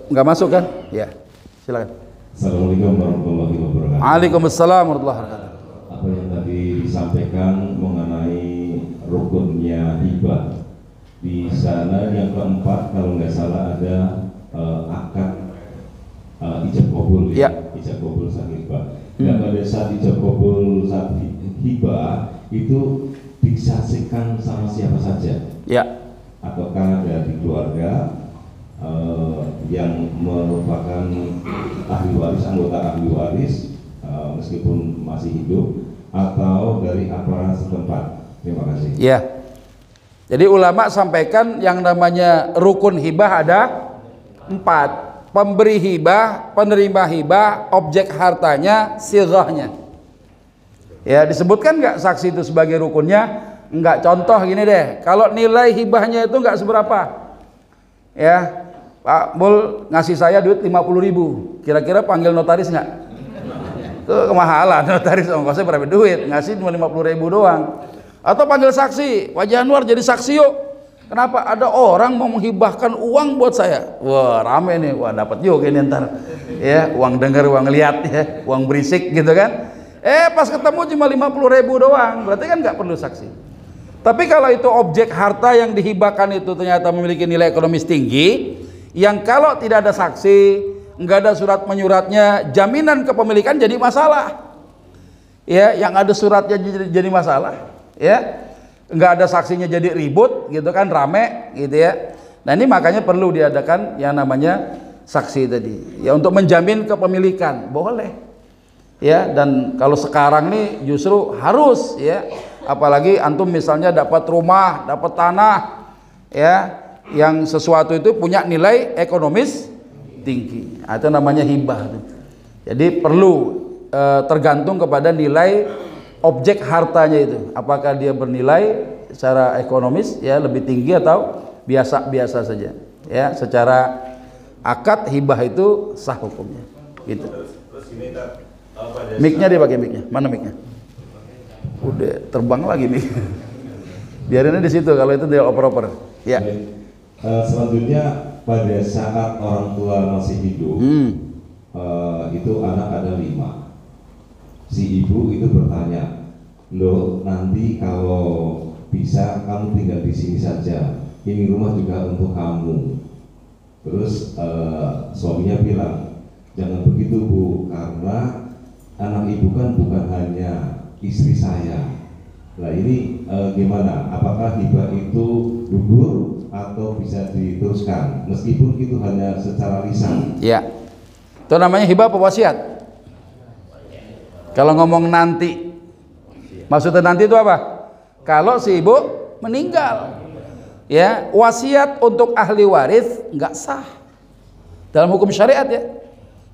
nggak masuk kan? Ya, silakan. Assalamualaikum warahmatullahi wabarakatuh. Waalaikumsalam warahmatullahi wabarakatuh. Apa yang tadi disampaikan mengenai rukunnya hibah, di sana yang keempat kalau nggak salah ada akad ijab kabul ya, ijab kabul saat hibah. Dan pada saat ijab kabul saat hibah itu disaksikan sama siapa saja? Ya. Ataukah dari keluarga yang merupakan ahli waris, anggota ahli waris meskipun masih hidup, atau dari aparat setempat? Terima kasih. Ya. Jadi ulama sampaikan yang namanya rukun hibah ada 4. Pemberi hibah, penerima hibah, objek hartanya, sighahnya. Ya, disebutkan nggak saksi itu sebagai rukunnya? Enggak. Contoh gini deh, kalau nilai hibahnya itu nggak seberapa, ya Pak Mul ngasih saya duit 50.000, kira-kira panggil notaris nggak? Itu kemahalan notaris, ongkosnya berapa duit, ngasih cuma 50.000 doang. Atau panggil saksi, Pak Januar jadi saksi yuk. Kenapa? Ada orang mau menghibahkan uang buat saya. Wah rame nih, wah dapat juga ini ntar. Ya, uang dengar, uang lihat, ya, uang berisik gitu kan. Pas ketemu cuma 50.000 doang, berarti kan nggak perlu saksi. Tapi kalau itu objek harta yang dihibahkan itu ternyata memiliki nilai ekonomis tinggi, yang kalau tidak ada saksi, nggak ada surat menyuratnya, jaminan kepemilikan jadi masalah. Ya, yang ada suratnya jadi masalah. Ya, nggak ada saksinya jadi ribut, gitu kan, rame, gitu ya. Nah ini makanya perlu diadakan yang namanya saksi tadi, ya untuk menjamin kepemilikan, boleh. Ya, dan kalau sekarang nih justru harus ya. Apalagi antum misalnya dapat rumah, dapat tanah, ya, yang sesuatu itu punya nilai ekonomis tinggi. Nah, itu namanya hibah. Jadi perlu tergantung kepada nilai objek hartanya itu, apakah dia bernilai secara ekonomis ya lebih tinggi atau biasa-biasa saja. Ya, secara akad hibah itu sah hukumnya. Gitu. Mic-nya dia pakai mic-nya. Mana mic-nya? Udah terbang lagi mic. Biarin di situ kalau itu dia oper-oper. Ya. Selanjutnya pada saat orang tua masih hidup, itu anak ada 5. Si ibu itu bertanya, loh nanti kalau bisa kamu tinggal di sini saja, ini rumah juga untuk kamu. Terus suaminya bilang, jangan begitu Bu, karena anak ibu kan bukan hanya istri saya. Nah ini gimana? Apakah hibah itu gugur atau bisa diteruskan meskipun itu hanya secara lisan? Ya, itu namanya hibah apa wasiat? Kalau ngomong nanti, maksudnya nanti itu apa? Kalau si ibu meninggal, ya, wasiat untuk ahli waris nggak sah dalam hukum syariat ya.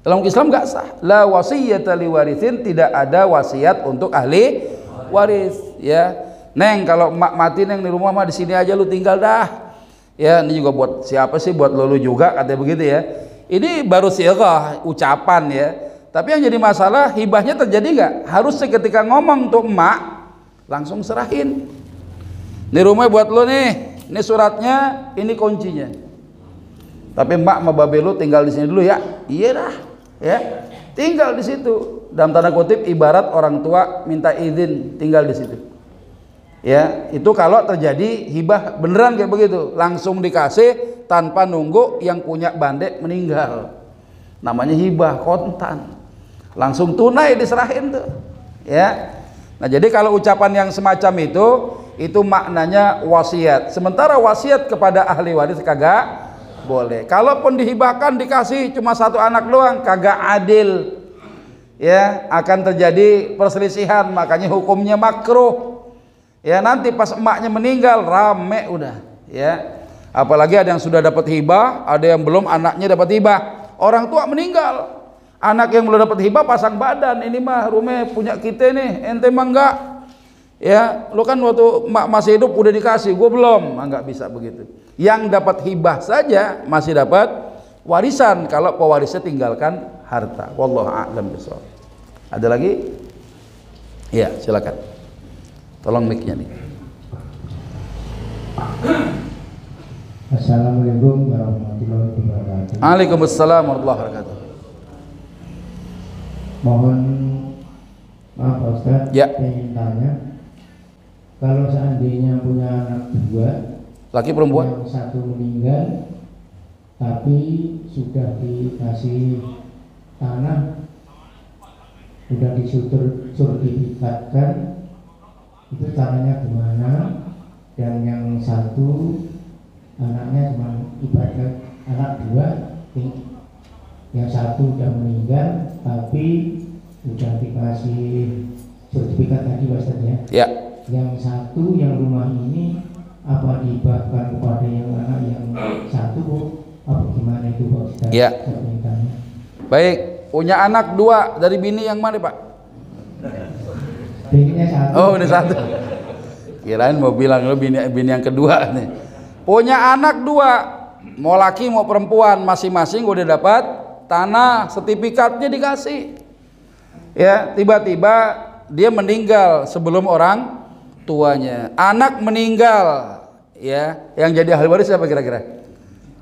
Dalam hukum Islam nggak sah. La wasiyata li warithin, tidak ada wasiat untuk ahli waris ya. Neng, kalau emak mati neng di rumah mah di sini aja lu tinggal dah. Ya, ini juga buat siapa sih? Buat lu juga katanya begitu ya. Ini baru sirah ucapan ya. Tapi yang jadi masalah hibahnya terjadi nggak? Harusnya ketika ngomong tuh emak langsung serahin. Ini rumah buat lu nih. Ini suratnya, ini kuncinya. Tapi emak sama babe lu tinggal di sini dulu ya. Iya dah. Ya. Tinggal di situ. Dalam tanda kutip ibarat orang tua minta izin tinggal di situ. Ya, itu kalau terjadi hibah beneran kayak begitu, langsung dikasih tanpa nunggu yang punya bandek meninggal. Namanya hibah kontan, langsung tunai diserahin tuh. Ya, nah jadi kalau ucapan yang semacam itu maknanya wasiat. Sementara wasiat kepada ahli waris kagak boleh. Kalaupun dihibahkan dikasih cuma 1 anak doang, kagak adil. Ya, akan terjadi perselisihan, makanya hukumnya makruh. Ya, nanti pas emaknya meninggal rame udah ya. Apalagi ada yang sudah dapat hibah, ada yang belum anaknya dapat hibah. Orang tua meninggal, anak yang belum dapat hibah pasang badan, ini mah rumah punya kita nih, ente mah enggak. Ya, lu kan waktu emak masih hidup udah dikasih, gua belum. Enggak bisa begitu. Yang dapat hibah saja masih dapat warisan kalau pewarisnya tinggalkan harta. Wallahu a'lam bishawab. Ada lagi? Ya, silakan. Tolong mic-nya nih. Assalamualaikum warahmatullahi wabarakatuh. Waalaikumsalam warahmatullahi wabarakatuh. Mohon maaf Pak Ustaz, Ya. ingin tanya, kalau seandainya punya anak 2, Laki perempuan? yang 1 meninggal, tapi sudah dikasih tanah, sudah disertifikatkan, itu caranya gimana? Dan yang 1 anaknya cuma ibarat anak 2, yang 1 udah meninggal tapi udah dikasih sertifikat tadi Ustaz ya. Ya. Yang 1 yang rumah ini apa dihibahkan kepada yang anak yang 1 apa gimana itu Pak Ustaz? Ya. Baik, punya anak 2 dari bini yang mana Pak? Bininya 1. Oh, ini 1. Kirain mau bilang lu bini yang kedua nih. Punya anak 2, mau laki mau perempuan, masing-masing udah dapat tanah, sertifikatnya dikasih. Ya, tiba-tiba dia meninggal sebelum orang tuanya. Anak meninggal, ya, yang jadi ahli waris siapa kira-kira?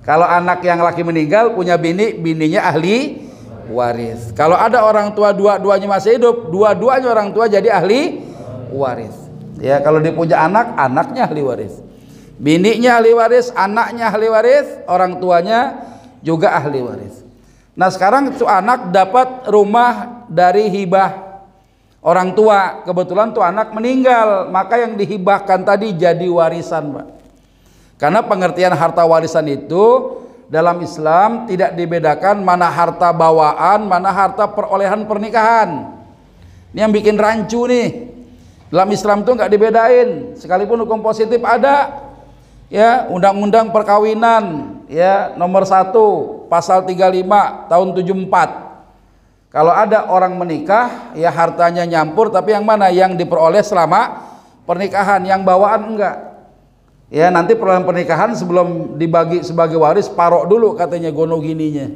Kalau anak yang laki meninggal punya bini, bininya ahli waris. Kalau ada orang tua dua-duanya masih hidup, dua-duanya orang tua jadi ahli waris. Ya, kalau dia punya anak, anaknya ahli waris. Bininya ahli waris, anaknya ahli waris, orang tuanya juga ahli waris. Nah, sekarang itu anak dapat rumah dari hibah orang tua. Kebetulan tuh anak meninggal, maka yang dihibahkan tadi jadi warisan, Pak. Karena pengertian harta warisan itu dalam Islam tidak dibedakan mana harta bawaan, mana harta perolehan pernikahan. Ini yang bikin rancu nih. Dalam Islam tuh nggak dibedain, sekalipun hukum positif ada. Ya, undang-undang perkawinan ya nomor 1 pasal 35 tahun 74. Kalau ada orang menikah ya hartanya nyampur, tapi yang mana? Yang diperoleh selama pernikahan, yang bawaan enggak. Ya, nanti perolehan pernikahan sebelum dibagi sebagai waris parok dulu katanya gono gininya.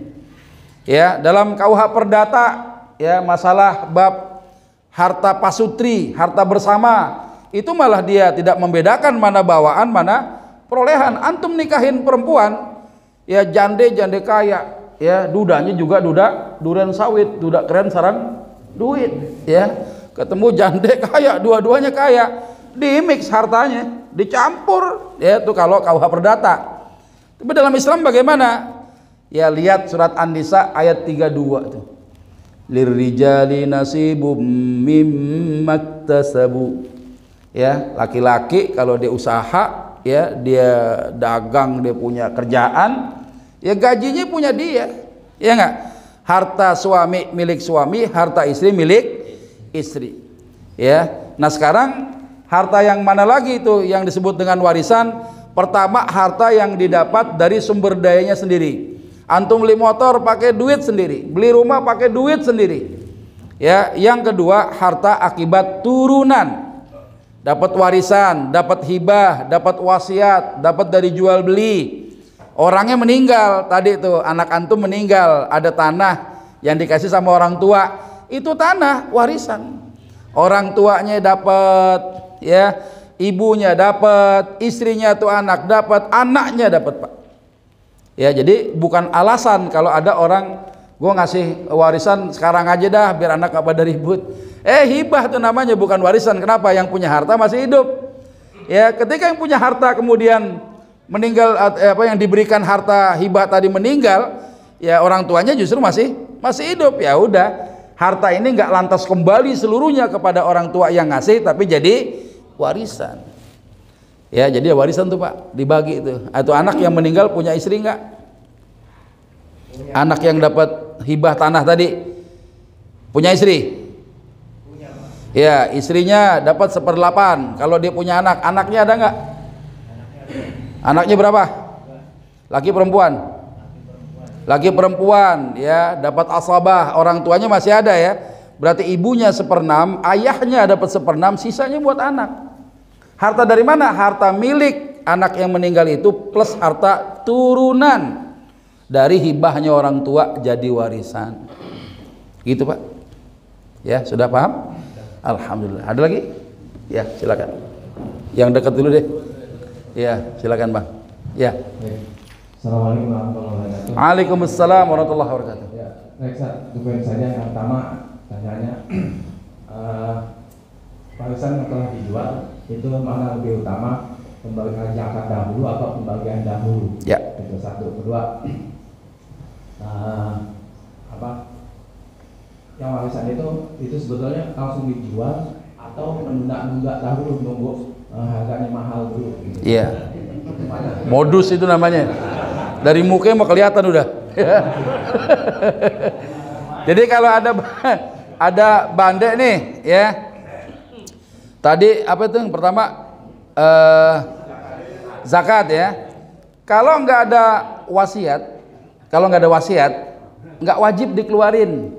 Ya, dalam KUH Perdata ya masalah bab harta pasutri, harta bersama, itu malah dia tidak membedakan mana bawaan, mana perolehan. Antum nikahin perempuan ya jande kaya, ya dudanya juga duda duren sawit, duda keren sarang duit, ya ketemu jande kaya, dua-duanya kaya, dimix hartanya, dicampur, ya itu kalau KUH Perdata. Tapi dalam Islam bagaimana? Ya lihat surat An-Nisa ayat 32 tuh. Lirrijali nasibum mimmaktasabu. Ya, laki-laki kalau dia usaha, ya dia dagang, dia punya kerjaan, ya gajinya punya dia. Ya enggak? Harta suami milik suami, harta istri milik istri. Ya. Nah, sekarang harta yang mana lagi itu yang disebut dengan warisan? Pertama, harta yang didapat dari sumber dayanya sendiri. Antum beli motor pakai duit sendiri, beli rumah pakai duit sendiri. Ya, yang kedua harta akibat turunan. Dapat warisan, dapat hibah, dapat wasiat, dapat dari jual beli. Orangnya meninggal, tadi itu anak antum meninggal, ada tanah yang dikasih sama orang tua, itu tanah warisan. Orang tuanya dapat, ya, ibunya dapat, istrinya tuh anak dapat, anaknya dapat, Pak. Ya, jadi bukan alasan kalau ada orang gua ngasih warisan sekarang aja dah biar anak gak pada ribut. Hibah tuh namanya, bukan warisan. Kenapa? Yang punya harta masih hidup. Ya, ketika yang punya harta kemudian meninggal, yang diberikan harta hibah tadi meninggal, ya orang tuanya justru masih hidup. Ya udah, harta ini nggak lantas kembali seluruhnya kepada orang tua yang ngasih, tapi jadi warisan. Ya, jadi warisan tuh Pak, dibagi itu. Atau anak yang meninggal punya istri enggak? Anak yang dapat hibah tanah tadi punya istri? Punya, Pak. Ya, istrinya dapat 1/8. Kalau dia punya anak, anaknya ada enggak? Anaknya berapa? Laki perempuan? Laki perempuan, ya, dapat asabah, orang tuanya masih ada ya. Berarti ibunya 1/6, ayahnya dapat 1/6, sisanya buat anak. Harta dari mana? Harta milik anak yang meninggal itu plus harta turunan dari hibahnya orang tua jadi warisan. Gitu Pak. Ya, sudah paham? Alhamdulillah. Ada lagi? Ya, silakan. Yang dekat dulu deh. Ya, silakan Bang. Ya. Assalamualaikum warahmatullahi wabarakatuh. Waalaikumsalam warahmatullahi wabarakatuh. Ya, baik, dua saja. Yang pertama, tanyanya warisan yang telah dijual itu mana lebih utama, pembagian zakat dahulu atau pembagian dahulu? Ya. Itu satu. Kedua, yang warisan itu sebetulnya langsung dijual atau menunda dahulu, nunggu harganya mahal dulu? Gitu. Iya. Modus itu namanya. Dari mukanya mau kelihatan udah. Jadi kalau ada bandek nih, ya. Tadi apa itu yang pertama? Zakat ya. Kalau nggak ada wasiat, nggak wajib dikeluarin.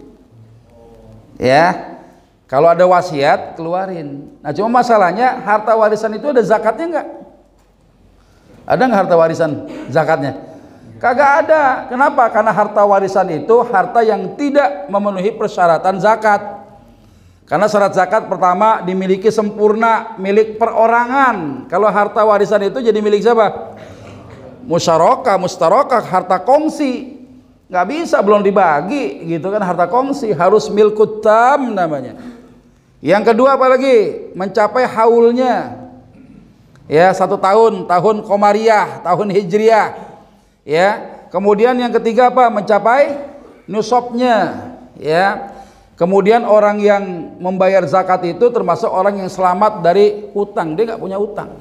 Ya. Kalau ada wasiat, keluarin. Nah, cuma masalahnya harta warisan itu ada zakatnya nggak? Ada nggak harta warisan zakatnya? Kagak ada. Kenapa? Karena harta warisan itu harta yang tidak memenuhi persyaratan zakat. Karena syarat zakat pertama dimiliki sempurna, milik perorangan. Kalau harta warisan itu jadi milik siapa? Musyarakah, harta kongsi. Nggak bisa belum dibagi gitu kan, harta kongsi harus milkut tam namanya. Yang kedua apalagi? Mencapai haulnya. Ya, 1 tahun Komariah, tahun Hijriah. Ya. Kemudian yang ketiga apa? Mencapai nusabnya. Ya. Kemudian orang yang membayar zakat itu termasuk orang yang selamat dari hutang, dia nggak punya hutang.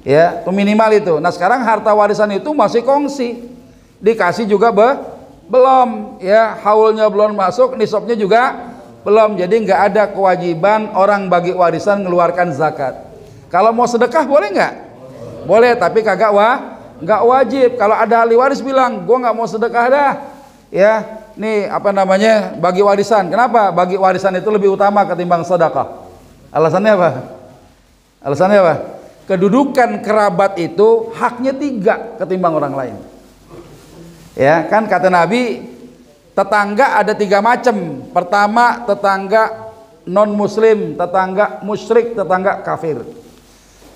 Ya, itu minimal itu. Nah, sekarang harta warisan itu masih kongsi. Dikasih juga belum, ya, haulnya belum masuk, nisabnya juga belum. Jadi nggak ada kewajiban orang bagi warisan mengeluarkan zakat. Kalau mau sedekah boleh nggak? Boleh, tapi kagak nggak wajib. Kalau ada ahli waris bilang, gua nggak mau sedekah dah, ya, nih apa namanya, bagi warisan. Kenapa? Bagi warisan itu lebih utama ketimbang sedekah. Alasannya apa? Alasannya apa? Kedudukan kerabat itu haknya 3 ketimbang orang lain. Ya, kan kata Nabi, tetangga ada 3 macam. Pertama, tetangga non muslim, tetangga musyrik, tetangga kafir.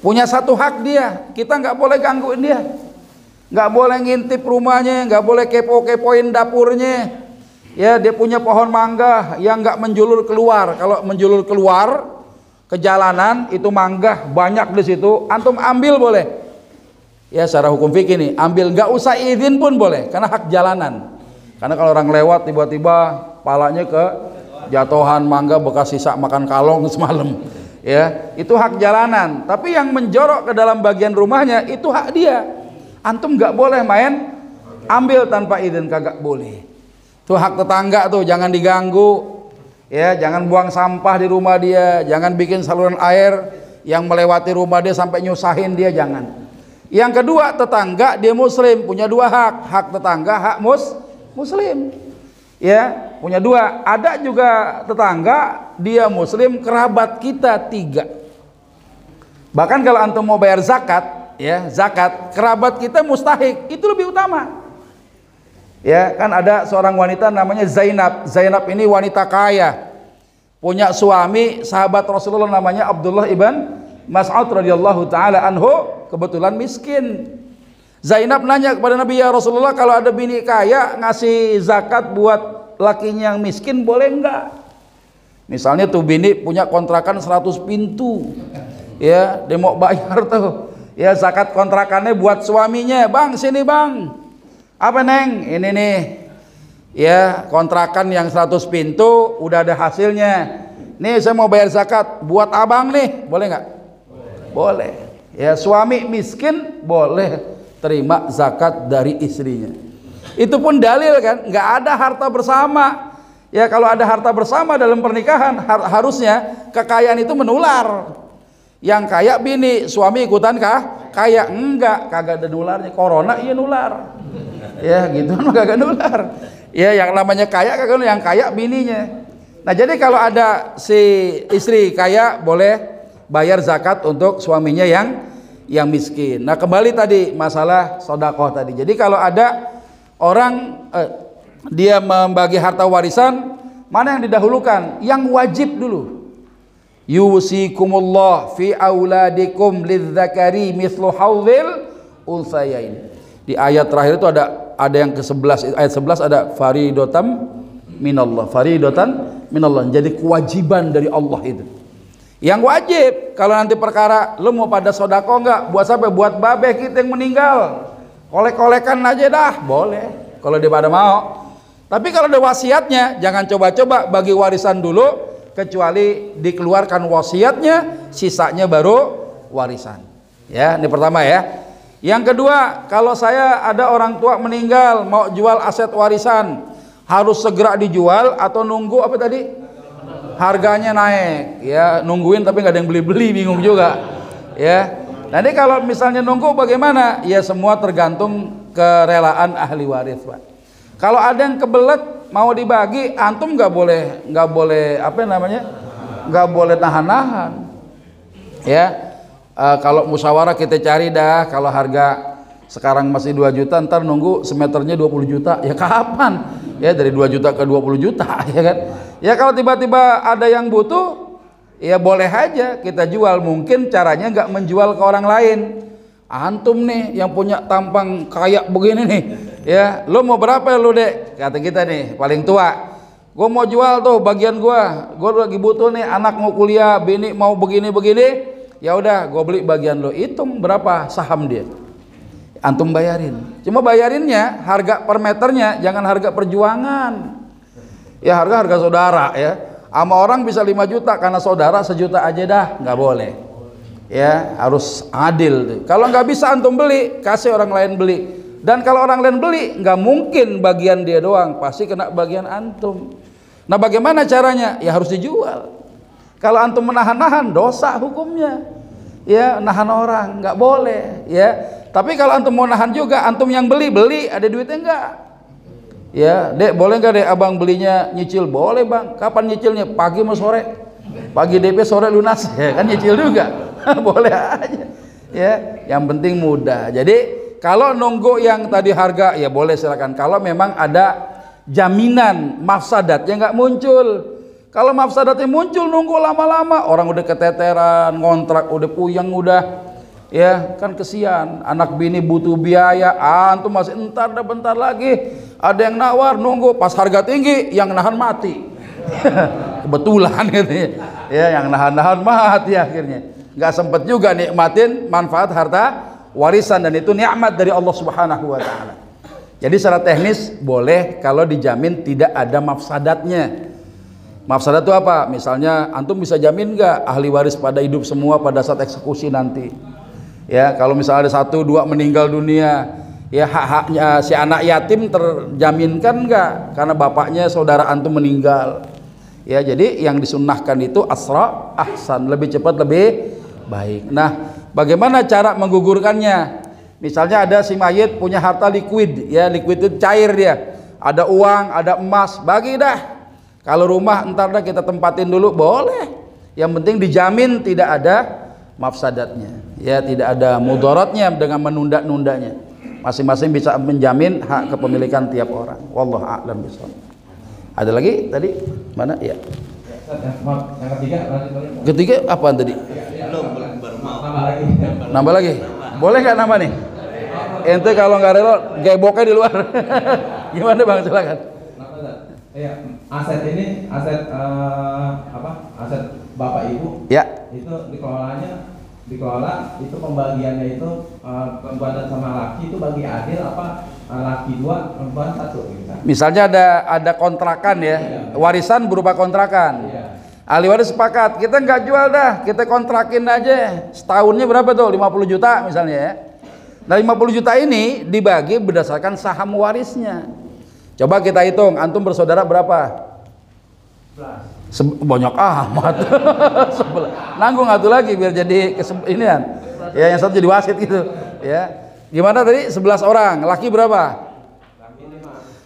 Punya satu hak dia, kita nggak boleh gangguin dia, nggak boleh ngintip rumahnya, nggak boleh kepo-kepoin dapurnya. Ya, dia punya pohon mangga yang nggak menjulur keluar. Kalau menjulur keluar ke jalanan itu mangga banyak di situ, antum ambil boleh. Ya, secara hukum fikih nih, ambil, nggak usah izin pun boleh, karena hak jalanan. Karena kalau orang lewat tiba-tiba palanya ke jatuhan mangga bekas sisa makan kalong semalam, ya, itu hak jalanan. Tapi yang menjorok ke dalam bagian rumahnya itu hak dia. Antum nggak boleh main ambil tanpa izin, kagak boleh. Itu hak tetangga tuh, jangan diganggu. Ya, jangan buang sampah di rumah dia, jangan bikin saluran air yang melewati rumah dia sampai nyusahin dia, jangan. Yang kedua, tetangga dia muslim, punya 2 hak. Hak tetangga, hak muslim. Ya, punya 2. Ada juga tetangga dia muslim, kerabat kita 3. Bahkan kalau antum mau bayar zakat, ya, zakat, kerabat kita mustahik, itu lebih utama. Ya, kan ada seorang wanita namanya Zainab. Zainab ini wanita kaya, punya suami sahabat Rasulullah namanya Abdullah ibn Mas'ud radhiyallahu taala anhu, kebetulan miskin. Zainab nanya kepada Nabi, ya Rasulullah, kalau ada bini kaya ngasih zakat buat lakinya yang miskin boleh enggak? Misalnya tuh bini punya kontrakan 100 pintu, ya, dia mau bayar tuh, ya, zakat kontrakannya buat suaminya. Bang, sini bang, apa neng, ini nih, ya, kontrakan yang 100 pintu udah ada hasilnya, nih saya mau bayar zakat buat abang nih, boleh nggak? Boleh. Ya, suami miskin boleh terima zakat dari istrinya. Itu pun dalil kan, nggak ada harta bersama. Ya, kalau ada harta bersama dalam pernikahan, harusnya kekayaan itu menular. Yang kaya bini, suami ikutan kah? Kaya? Enggak, kagak ada nularnya. Corona iya nular. Ya, gitu kan kagak nular. Ya, yang namanya kaya kagak nular, yang kaya bininya. Nah, jadi kalau ada si istri kaya boleh bayar zakat untuk suaminya yang miskin. Nah, kembali tadi masalah sedekah tadi. Jadi kalau ada orang dia membagi harta warisan, mana yang didahulukan? Yang wajib dulu. Yusikumullah fi auladikum lidzakari mithlu haudzil unsayain. Di ayat terakhir itu ada yang ke-11, ayat 11 ada faridotam minallah. Faridotan minallah. Jadi kewajiban dari Allah itu. Yang wajib, kalau nanti perkara lu mau pada sodako enggak, buat siapa? Buat babeh kita yang meninggal, kolek-kolekan aja dah, boleh kalau dia pada mau. Tapi kalau ada wasiatnya, jangan coba-coba bagi warisan dulu, kecuali dikeluarkan wasiatnya, sisanya baru warisan. Ya, ini pertama ya. Yang kedua, kalau saya ada orang tua meninggal mau jual aset warisan, harus segera dijual atau nunggu apa tadi? Harganya naik, ya, nungguin tapi nggak ada yang beli-beli, bingung juga, ya. Nanti kalau misalnya nunggu bagaimana? Ya, semua tergantung kerelaan ahli waris, Pak. Kalau ada yang kebelet mau dibagi, antum nggak boleh apa namanya, nggak boleh nahan-nahan, ya. Kalau musyawarah kita cari dah, kalau harga sekarang masih 2 juta, ntar nunggu semeternya 20 juta, ya kapan? Ya, dari 2 juta ke 20 juta, ya kan? Ya, kalau tiba-tiba ada yang butuh, ya boleh aja kita jual. Mungkin caranya nggak menjual ke orang lain. Antum nih yang punya tampang kayak begini nih, ya, lo mau berapa ya lo, Dek? Kata kita nih paling tua, gue mau jual tuh bagian gue lagi butuh nih, anak mau kuliah, bini mau begini-begini, ya udah gue beli bagian lo. Hitung berapa saham dia, antum bayarin. Cuma bayarinnya harga per meternya, jangan harga perjuangan. Ya, harga saudara, ya. Sama orang bisa 5 juta karena saudara 1 juta aja dah, nggak boleh. Ya, harus adil. Kalau nggak bisa antum beli, kasih orang lain beli. Dan kalau orang lain beli, nggak mungkin bagian dia doang, pasti kena bagian antum. Nah, bagaimana caranya? Ya harus dijual. Kalau antum menahan-nahan, dosa hukumnya. ya nahan orang, nggak boleh ya. Tapi kalau antum mau nahan juga, antum yang beli, ada duitnya enggak? Ya, Dek, boleh nggak Dek abang belinya nyicil? Boleh bang. Kapan nyicilnya? Pagi mau sore? Pagi DP, sore lunas, ya kan nyicil juga. Boleh aja. Ya, yang penting mudah. Jadi kalau nunggu yang tadi harga, ya boleh silakan. Kalau memang ada jaminan mafsadatnya nggak muncul. Kalau mafsadatnya muncul, nunggu lama-lama, orang udah keteteran, ngontrak udah puyeng udah. Ya kan kesian, anak bini butuh biaya, antum masih entar dah bentar lagi, ada yang nawar, nunggu, pas harga tinggi yang nahan mati. Kebetulan gitu ya, yang nahan mati akhirnya, nggak sempet juga nikmatin manfaat harta warisan, dan itu nikmat dari Allah Subhanahu wa Ta'ala. Jadi secara teknis boleh kalau dijamin tidak ada mafsadatnya. Mafsadat itu apa? Misalnya antum bisa jamin nggak ahli waris pada hidup semua pada saat eksekusi nanti? Ya, kalau misalnya ada 1, 2 meninggal dunia, ya hak-haknya si anak yatim terjaminkan enggak? Karena bapaknya saudara antum meninggal. Ya, jadi yang disunnahkan itu asra ahsan, lebih cepat lebih baik. Nah, bagaimana cara menggugurkannya? Misalnya ada si mayit punya harta liquid, ya liquid itu cair dia. Ada uang, ada emas, bagi dah. Kalau rumah entar dah kita tempatin dulu, boleh. Yang penting dijamin tidak ada mafsadatnya. Ya, tidak ada mudaratnya dengan menunda-nundanya. Masing-masing bisa menjamin hak kepemilikan tiap orang. Wallahu a'lam bishawab. Ada lagi tadi? Mana? Ya. Yang ketiga, Ketiga apaan tadi? belum baru mau. Nambah lagi? Boleh nggak nambah nih? Ente kalau nggak rela geboknya di luar. Gimana bang? Silakan. Iya, aset ini aset aset bapak ibu. Ya. Itu dikelola itu pembagiannya itu perempuan dan sama laki itu bagi adil apa laki 2 perempuan 1 gitu. Misalnya ada kontrakan ya, warisan berupa kontrakan. Ahli waris sepakat, kita nggak jual dah, kita kontrakin aja. Setahunnya berapa tuh? 50 juta misalnya ya. Nah 50 juta ini dibagi berdasarkan saham warisnya. Coba kita hitung, antum bersaudara berapa? 11. Banyak amat. Nanggung atuh lagi biar jadi inian. Ya yang satu jadi wasit gitu. Ya. Gimana tadi? 11 orang. Laki berapa?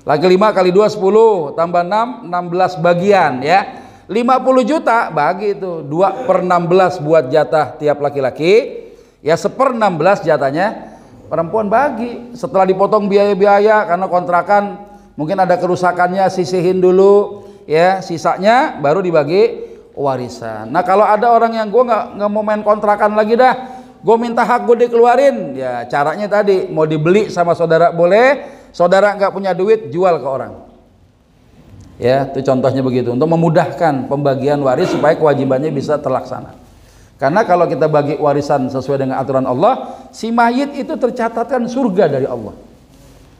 Laki 5 kali 2 10 tambah 6 16 bagian ya. 50 juta bagi itu 2/16 buat jatah tiap laki-laki. Ya 1/16 jatahnya perempuan bagi. Setelah dipotong biaya-biaya karena kontrakan mungkin ada kerusakannya, sisihin dulu ya, sisanya baru dibagi warisan. Nah kalau ada orang yang gue nggak mau main kontrakan lagi dah, gue minta hak gue dikeluarin, ya caranya tadi mau dibeli sama saudara boleh, saudara nggak punya duit jual ke orang. Ya itu contohnya begitu untuk memudahkan pembagian waris supaya kewajibannya bisa terlaksana. Karena kalau kita bagi warisan sesuai dengan aturan Allah, si mayit itu tercatatkan surga dari Allah.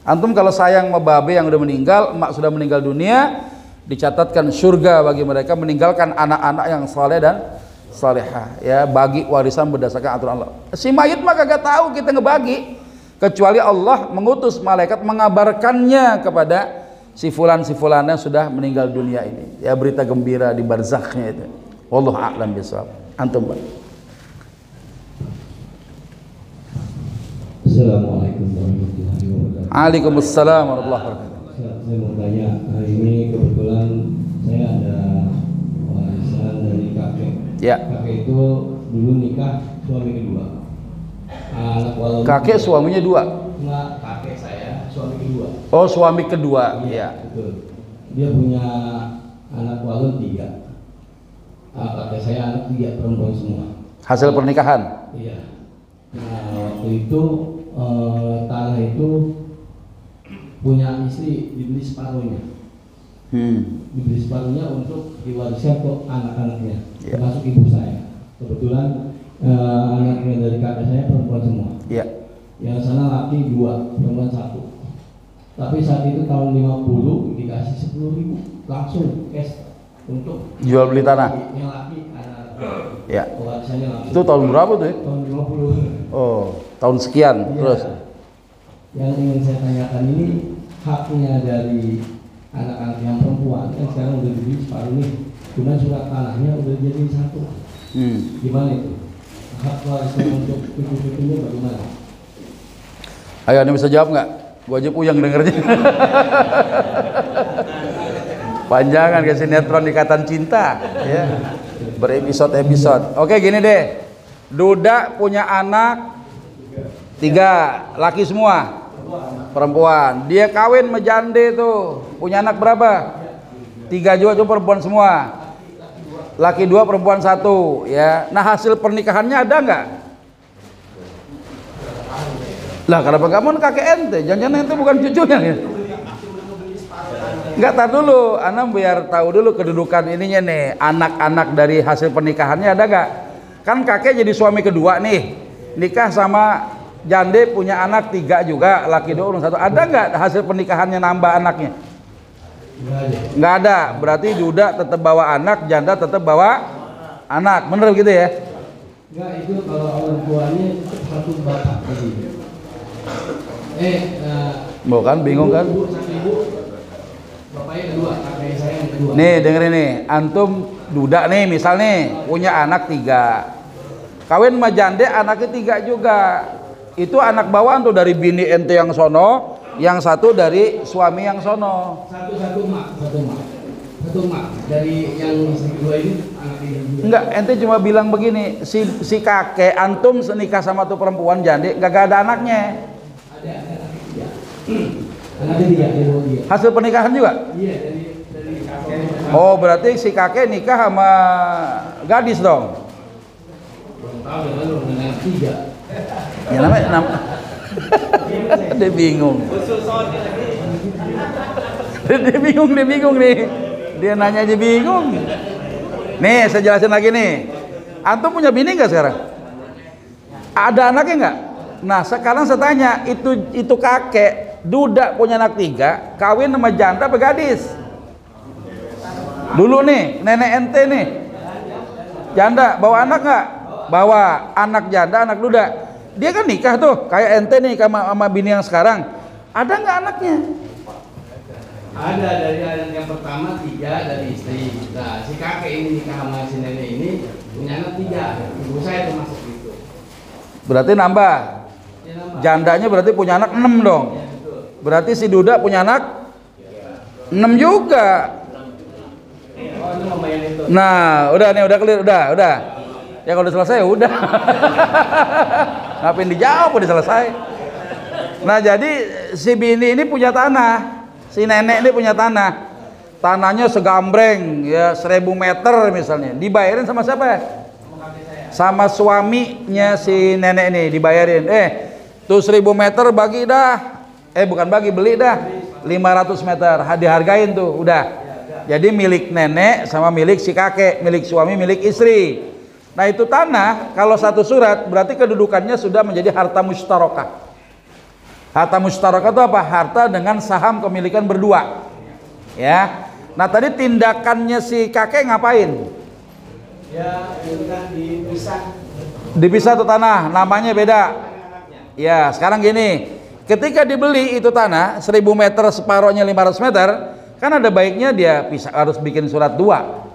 Antum kalau sayang sama babe yang udah meninggal, emak sudah meninggal dunia, dicatatkan surga bagi mereka, meninggalkan anak-anak yang saleh dan salehah. Ya, bagi warisan berdasarkan aturan Allah. Si mayit mah kagak tahu kita ngebagi, kecuali Allah mengutus malaikat mengabarkannya kepada si fulan yang sudah meninggal dunia ini. Ya, berita gembira di barzakhnya itu. Wallahu a'lam bishawab. Antum, Pak. Assalamualaikum warahmatullahi wabarakatuh. Waalaikumsalam warahmatullahi wabarakatuh. Saya mau tanya, hari ini kebetulan saya ada warisan dari kakek. Ya. Kakek itu dulu nikah suami kedua. Anak walaupun Kakek suaminya 2. Enggak, kakek saya suami kedua. Oh, suami kedua. Iya, betul. Dia punya anak walon 3. Kakek saya anak 3 perempuan semua. Hasil pernikahan. Iya. Nah, waktu itu tanah itu punya istri dibeli separuhnya. Dibeli separuhnya untuk diwariskan ke anak-anaknya, termasuk ibu saya. Kebetulan anaknya dari kakek saya perempuan semua. Yang sana laki 2, perempuan 1. Tapi saat itu tahun 50 dikasih 10.000 langsung cash untuk jual beli tanah. Yang laki anak. Ya. Warisannya langsung. Itu tahun berapa tuh ya? Tahun 50. Oh, tahun sekian. Ya. Terus Yang ingin saya tanyakan ini haknya dari anak-anak yang perempuan kan sekarang udah dibeli separuh nih, cuma surat tanahnya udah jadi 1. Gimana itu? hak warisnya untuk cucu-cucunya bagaimana? Ayo, Anda bisa jawab nggak? Gua aja puyeng dengernya. Panjangan kayak sinetron Ikatan Cinta, ya. Berepisode-episode. Oke, gini deh. Duda punya anak 3, laki semua, perempuan. Dia kawin sama jande tuh, punya anak berapa? 3 juga tuh perempuan semua. Laki 2, perempuan 1, ya. Nah, hasil pernikahannya ada nggak? Lah, kenapa kamu kakek ente? Jangan-jangan ente bukan cucunya ya? Enggak, tar dulu, Anda biar tahu dulu kedudukan ininya nih. Anak-anak dari hasil pernikahannya ada nggak? Kan kakek jadi suami kedua nih, nikah sama jande punya anak 3 juga, laki 2, perempuan 1. Ada nggak hasil pernikahannya nambah anaknya? Nggak ada. Berarti duda tetap bawa anak, janda tetap bawa anak. Bener gitu ya? Enggak, itu kalau orang tuanya tetap satu bapak tadi. Bukan, bingung kan? Ibu, bapaknya kedua, kakek saya yang kedua. Nih dengerin nih, antum duda nih misal nih punya anak 3, kawin sama jande anaknya 3 juga. Itu anak bawaan tuh dari bini ente yang sono, yang satu dari suami yang sono. Satu mak dari yang istri kedua ini anak ini. Enggak, ente cuma bilang begini, si kakek antum senikah sama tuh perempuan jande, gak ada anaknya. Anaknya 3 dari dia. Hasil pernikahan juga? Iya, dari kakek. Oh, berarti si kakek nikah sama gadis dong? Belum tahu ya, lu dengan 3. Ya namanya dia bingung. Dia bingung nih. Dia nanya aja bingung. Nih, saya jelasin lagi nih. Antum punya bini nggak sekarang? Ada anaknya nggak? Nah, sekarang saya tanya, itu kakek duda punya anak 3, kawin sama janda apa gadis? Dulu nih, nenek ente nih, janda bawa anak nggak? Bawa anak janda, anak duda. Dia kan nikah tuh, kayak ente nih sama bini yang sekarang. Ada nggak anaknya? Ada, dari anak yang pertama 3 dari istri. Nah, si kakek ini nikah sama si nenek ini punya anak 3. Ibu saya termasuk itu. Berarti nambah. Jandanya berarti punya anak 6 dong. Berarti si duda punya anak 6 juga. Nah, udah nih, udah clear, udah. Ya kalau udah selesai udah. Ngapain dijawab, udah selesai. Nah, jadi si bini ini punya tanah. Si nenek ini punya tanah. Tanahnya segambreng ya, 1000 meter misalnya. Dibayarin sama siapa? Sama suaminya si nenek ini dibayarin. Tuh 1000 meter bagi dah. Bukan bagi, beli dah. 500 meter, dihargain tuh, udah. Jadi milik nenek sama milik si kakek, milik suami, milik istri. Nah, itu tanah kalau satu surat berarti kedudukannya sudah menjadi harta musyarakah. Harta musyarakah itu apa? Harta dengan saham kepemilikan berdua. Ya. Nah, tadi tindakannya si kakek ngapain? Ya, dipisah. Dipisah tuh tanah, namanya beda. Ya, sekarang gini, ketika dibeli itu tanah 1000 meter, separohnya 500 meter, kan ada baiknya dia harus bikin surat 2.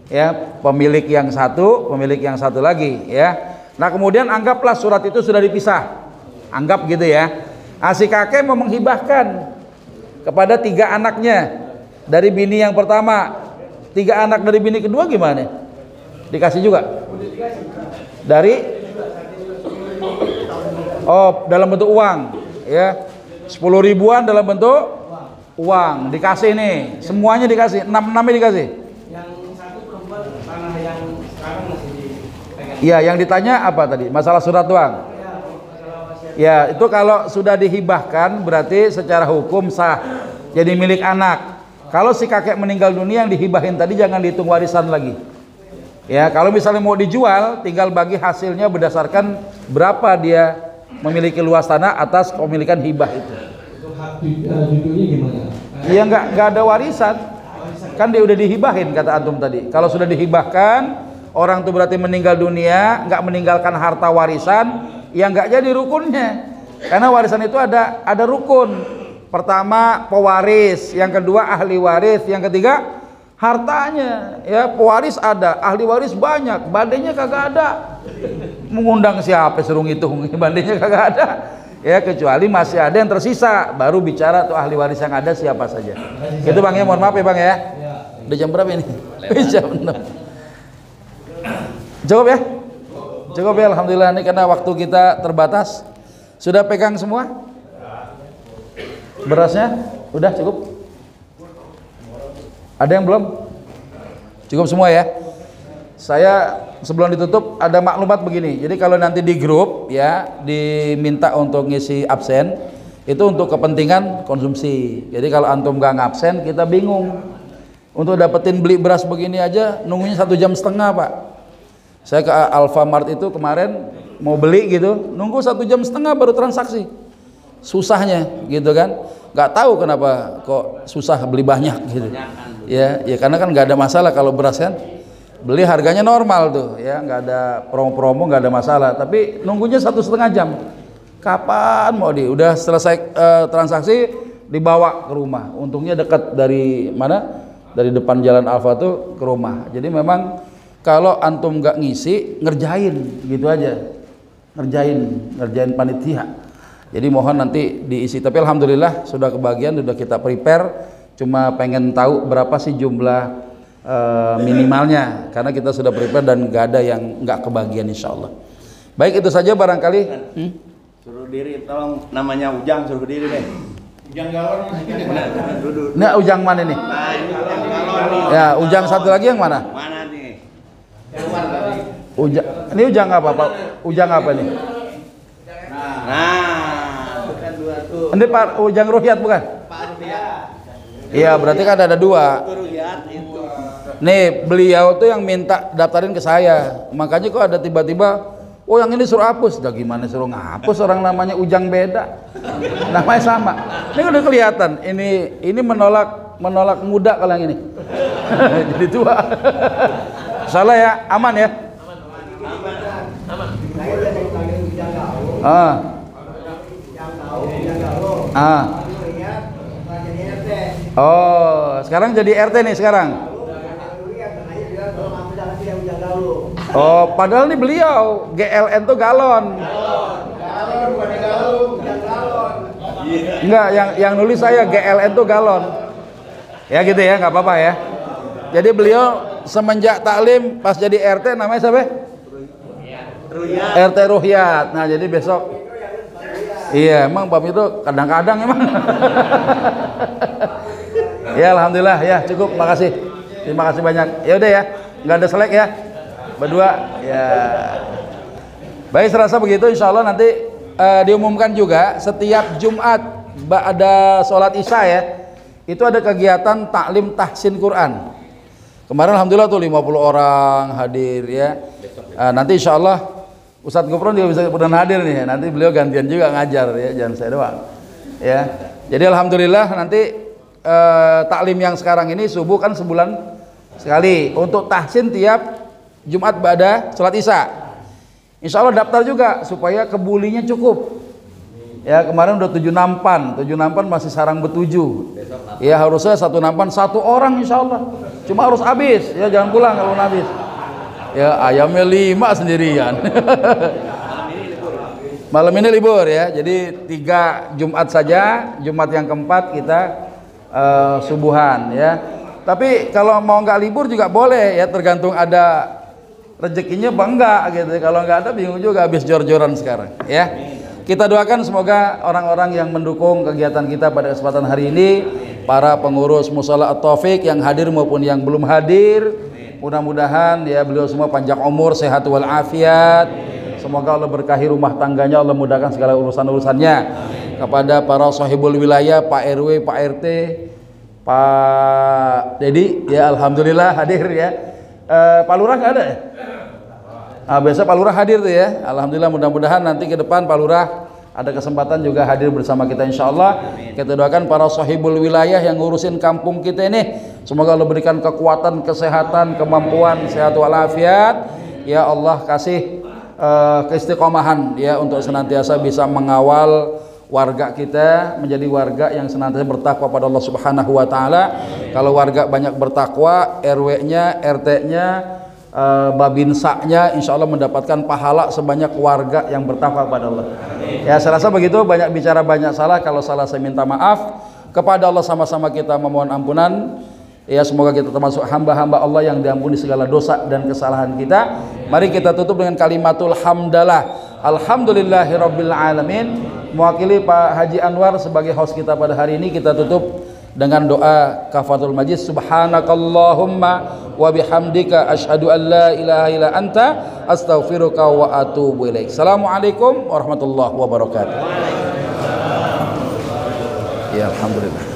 Ya, pemilik yang satu, pemilik yang satu lagi, ya. Nah, kemudian anggaplah surat itu sudah dipisah. Anggap gitu ya. Nah, si kakek mau menghibahkan kepada 3 anaknya dari bini yang pertama. 3 anak dari bini kedua gimana? Dikasih juga? Dari dalam bentuk uang, ya. 10 ribuan dalam bentuk uang dikasih nih, semuanya dikasih, 6-6-nya dikasih. Yang satu perempuan tanah yang sekarang masih dipegang. Iya, yang ditanya apa tadi? Masalah surat doang. Ya, itu kalau sudah dihibahkan berarti secara hukum sah, jadi milik anak. Kalau si kakek meninggal dunia, yang dihibahin tadi jangan dihitung warisan lagi. Ya, kalau misalnya mau dijual, tinggal bagi hasilnya berdasarkan berapa dia memiliki luas tanah atas kepemilikan hibah itu. Hak judulnya gimana? Iya, nggak ada warisan, kan dia udah dihibahin kata antum tadi. Kalau sudah dihibahkan, orang itu berarti meninggal dunia, nggak meninggalkan harta warisan, ya nggak jadi rukunnya. Karena warisan itu ada rukun. Pertama pewaris, yang kedua ahli waris, yang ketiga hartanya. Ya, pewaris ada, ahli waris banyak, badannya kagak ada. Mengundang siapa suruh ngitung, bandingnya kagak ada. Ya kecuali masih ada yang tersisa, baru bicara tuh ahli waris yang ada siapa saja. Itu Bang ya, mohon maaf ya Bang ya. Udah jam berapa ini? Jam 6. Cukup ya? Cukup ya, alhamdulillah ini karena waktu kita terbatas. Sudah pegang semua? Berasnya? Udah cukup? Ada yang belum? Cukup semua ya? Saya sebelum ditutup ada maklumat begini. Jadi kalau nanti di grup ya diminta untuk ngisi absen, itu untuk kepentingan konsumsi. Jadi kalau antum gak ngabsen kita bingung. Untuk dapetin beli beras begini aja nunggunya 1,5 jam Pak. Saya ke Alfamart itu kemarin mau beli gitu, nunggu 1,5 jam baru transaksi. Susahnya gitu kan. Nggak tahu kenapa kok susah beli banyak gitu. Ya karena kan nggak ada masalah kalau beras kan. Beli harganya normal tuh ya, nggak ada promo-promo, nggak ada masalah. Tapi nunggunya 1,5 jam. Kapan mau udah selesai transaksi dibawa ke rumah. Untungnya dekat dari mana? Dari depan jalan Alfa tuh ke rumah. Jadi memang kalau antum nggak ngisi, ngerjain gitu aja. Ngerjain panitia. Jadi mohon nanti diisi. Tapi alhamdulillah sudah kebagian, sudah kita prepare. Cuma pengen tahu berapa sih jumlah minimalnya, karena kita sudah prepare dan nggak ada yang nggak kebagian insya Allah. Baik, itu saja barangkali. Suruh diri, tolong namanya Ujang, suruh diri deh. Ujang Galon. Ini Ujang mana nih? Nah, ini Ujang Galon. Ya, Ujang satu lagi yang mana? Mana nih? Ujang. Ini Ujang apa Pak? Ujang apa nih? Nah, bukan dua tuh. Ini Pak Ujang Ruhyat bukan? Pak Ruhyat. Iya, berarti kan ada dua. Ruhyat itu. Nih, beliau tuh yang minta daftarin ke saya. Makanya kok ada tiba-tiba, oh yang ini suruh hapus. Dah gimana suruh ngapus, orang namanya Ujang beda. Namanya sama. Ini udah kelihatan. Ini menolak muda kalau yang ini. Jadi tua. Salah ya, aman ya? Oh, sekarang jadi RT nih sekarang. Oh, padahal nih beliau GLN tuh galon. Enggak, yang nulis saya GLN tuh galon. Ya gitu ya, nggak apa-apa ya. Jadi beliau semenjak taklim pas jadi RT namanya siapa? RT Ruhyat. Nah, jadi besok. Iya, emang Bapak itu kadang-kadang emang. Ya, alhamdulillah ya, cukup. Makasih. Terima kasih banyak. Ya udah ya, nggak ada selek ya. Berdua ya. Baik, serasa begitu insya Allah nanti diumumkan juga setiap Jumat ada sholat Isya ya. Itu ada kegiatan taklim tahsin Quran. Kemarin alhamdulillah tuh 50 orang hadir ya. Nanti insya Allah Ustadz Gufron juga bisa ikutan hadir nih. Nanti beliau gantian juga ngajar ya, jangan saya doang. Ya. Jadi alhamdulillah nanti taklim yang sekarang ini subuh kan sebulan sekali. Untuk tahsin tiap Jumat ba'da sholat Isya. Insya Allah daftar juga supaya kebulinya cukup. Ya kemarin udah 7 nampan masih sarang bertujuh. Ya harusnya 1 nampan 1 orang insya Allah. Cuma harus habis, ya jangan pulang kalau habis. Ya ayamnya 5 sendirian. Malam ini libur ya, jadi 3 Jumat saja. Jumat yang keempat kita subuhan ya. Tapi kalau mau nggak libur juga boleh ya, tergantung ada rezekinya apa enggak gitu. Kalau nggak ada bingung juga, habis jor-joran sekarang ya. Kita doakan semoga orang-orang yang mendukung kegiatan kita pada kesempatan hari ini, para pengurus Mushola At-Taufik yang hadir maupun yang belum hadir, mudah-mudahan ya beliau semua panjang umur, sehat walafiat. Semoga Allah berkahi rumah tangganya, Allah mudahkan segala urusan-urusannya. Kepada para sahibul wilayah, Pak RW, Pak RT, Pak Dedi, ya alhamdulillah hadir ya. Pak Lurah nggak ada ya? Nah, biasa Pak Lurah hadir tuh ya. Alhamdulillah, mudah-mudahan nanti ke depan Pak Lurah ada kesempatan juga hadir bersama kita insya Allah. Kita doakan para sahibul wilayah yang ngurusin kampung kita ini, semoga Allah berikan kekuatan, kesehatan, kemampuan, sehat walafiat. Ya Allah kasih keistiqomahan ya untuk senantiasa bisa mengawal warga kita menjadi warga yang senantiasa bertakwa pada Allah Subhanahu wa taala. Kalau warga banyak bertakwa, RW-nya, RT-nya, babinsanya, insya Allah mendapatkan pahala sebanyak warga yang bertakwa kepada Allah. Ya, saya rasa begitu. Banyak bicara banyak salah, kalau salah saya minta maaf. Kepada Allah sama-sama kita memohon ampunan. Ya, semoga kita termasuk hamba-hamba Allah yang diampuni segala dosa dan kesalahan kita. Mari kita tutup dengan kalimatul hamdalah. Alhamdulillahirabbil alamin. Mewakili Pak Haji Anwar sebagai host kita pada hari ini, kita tutup dengan doa kafaratul majlis. Subhanakallahumma wa bihamdika asyhadu an la ilaha illa anta astaghfiruka wa atubu ilaik. Assalamualaikum warahmatullahi wabarakatuh. Ya, alhamdulillah.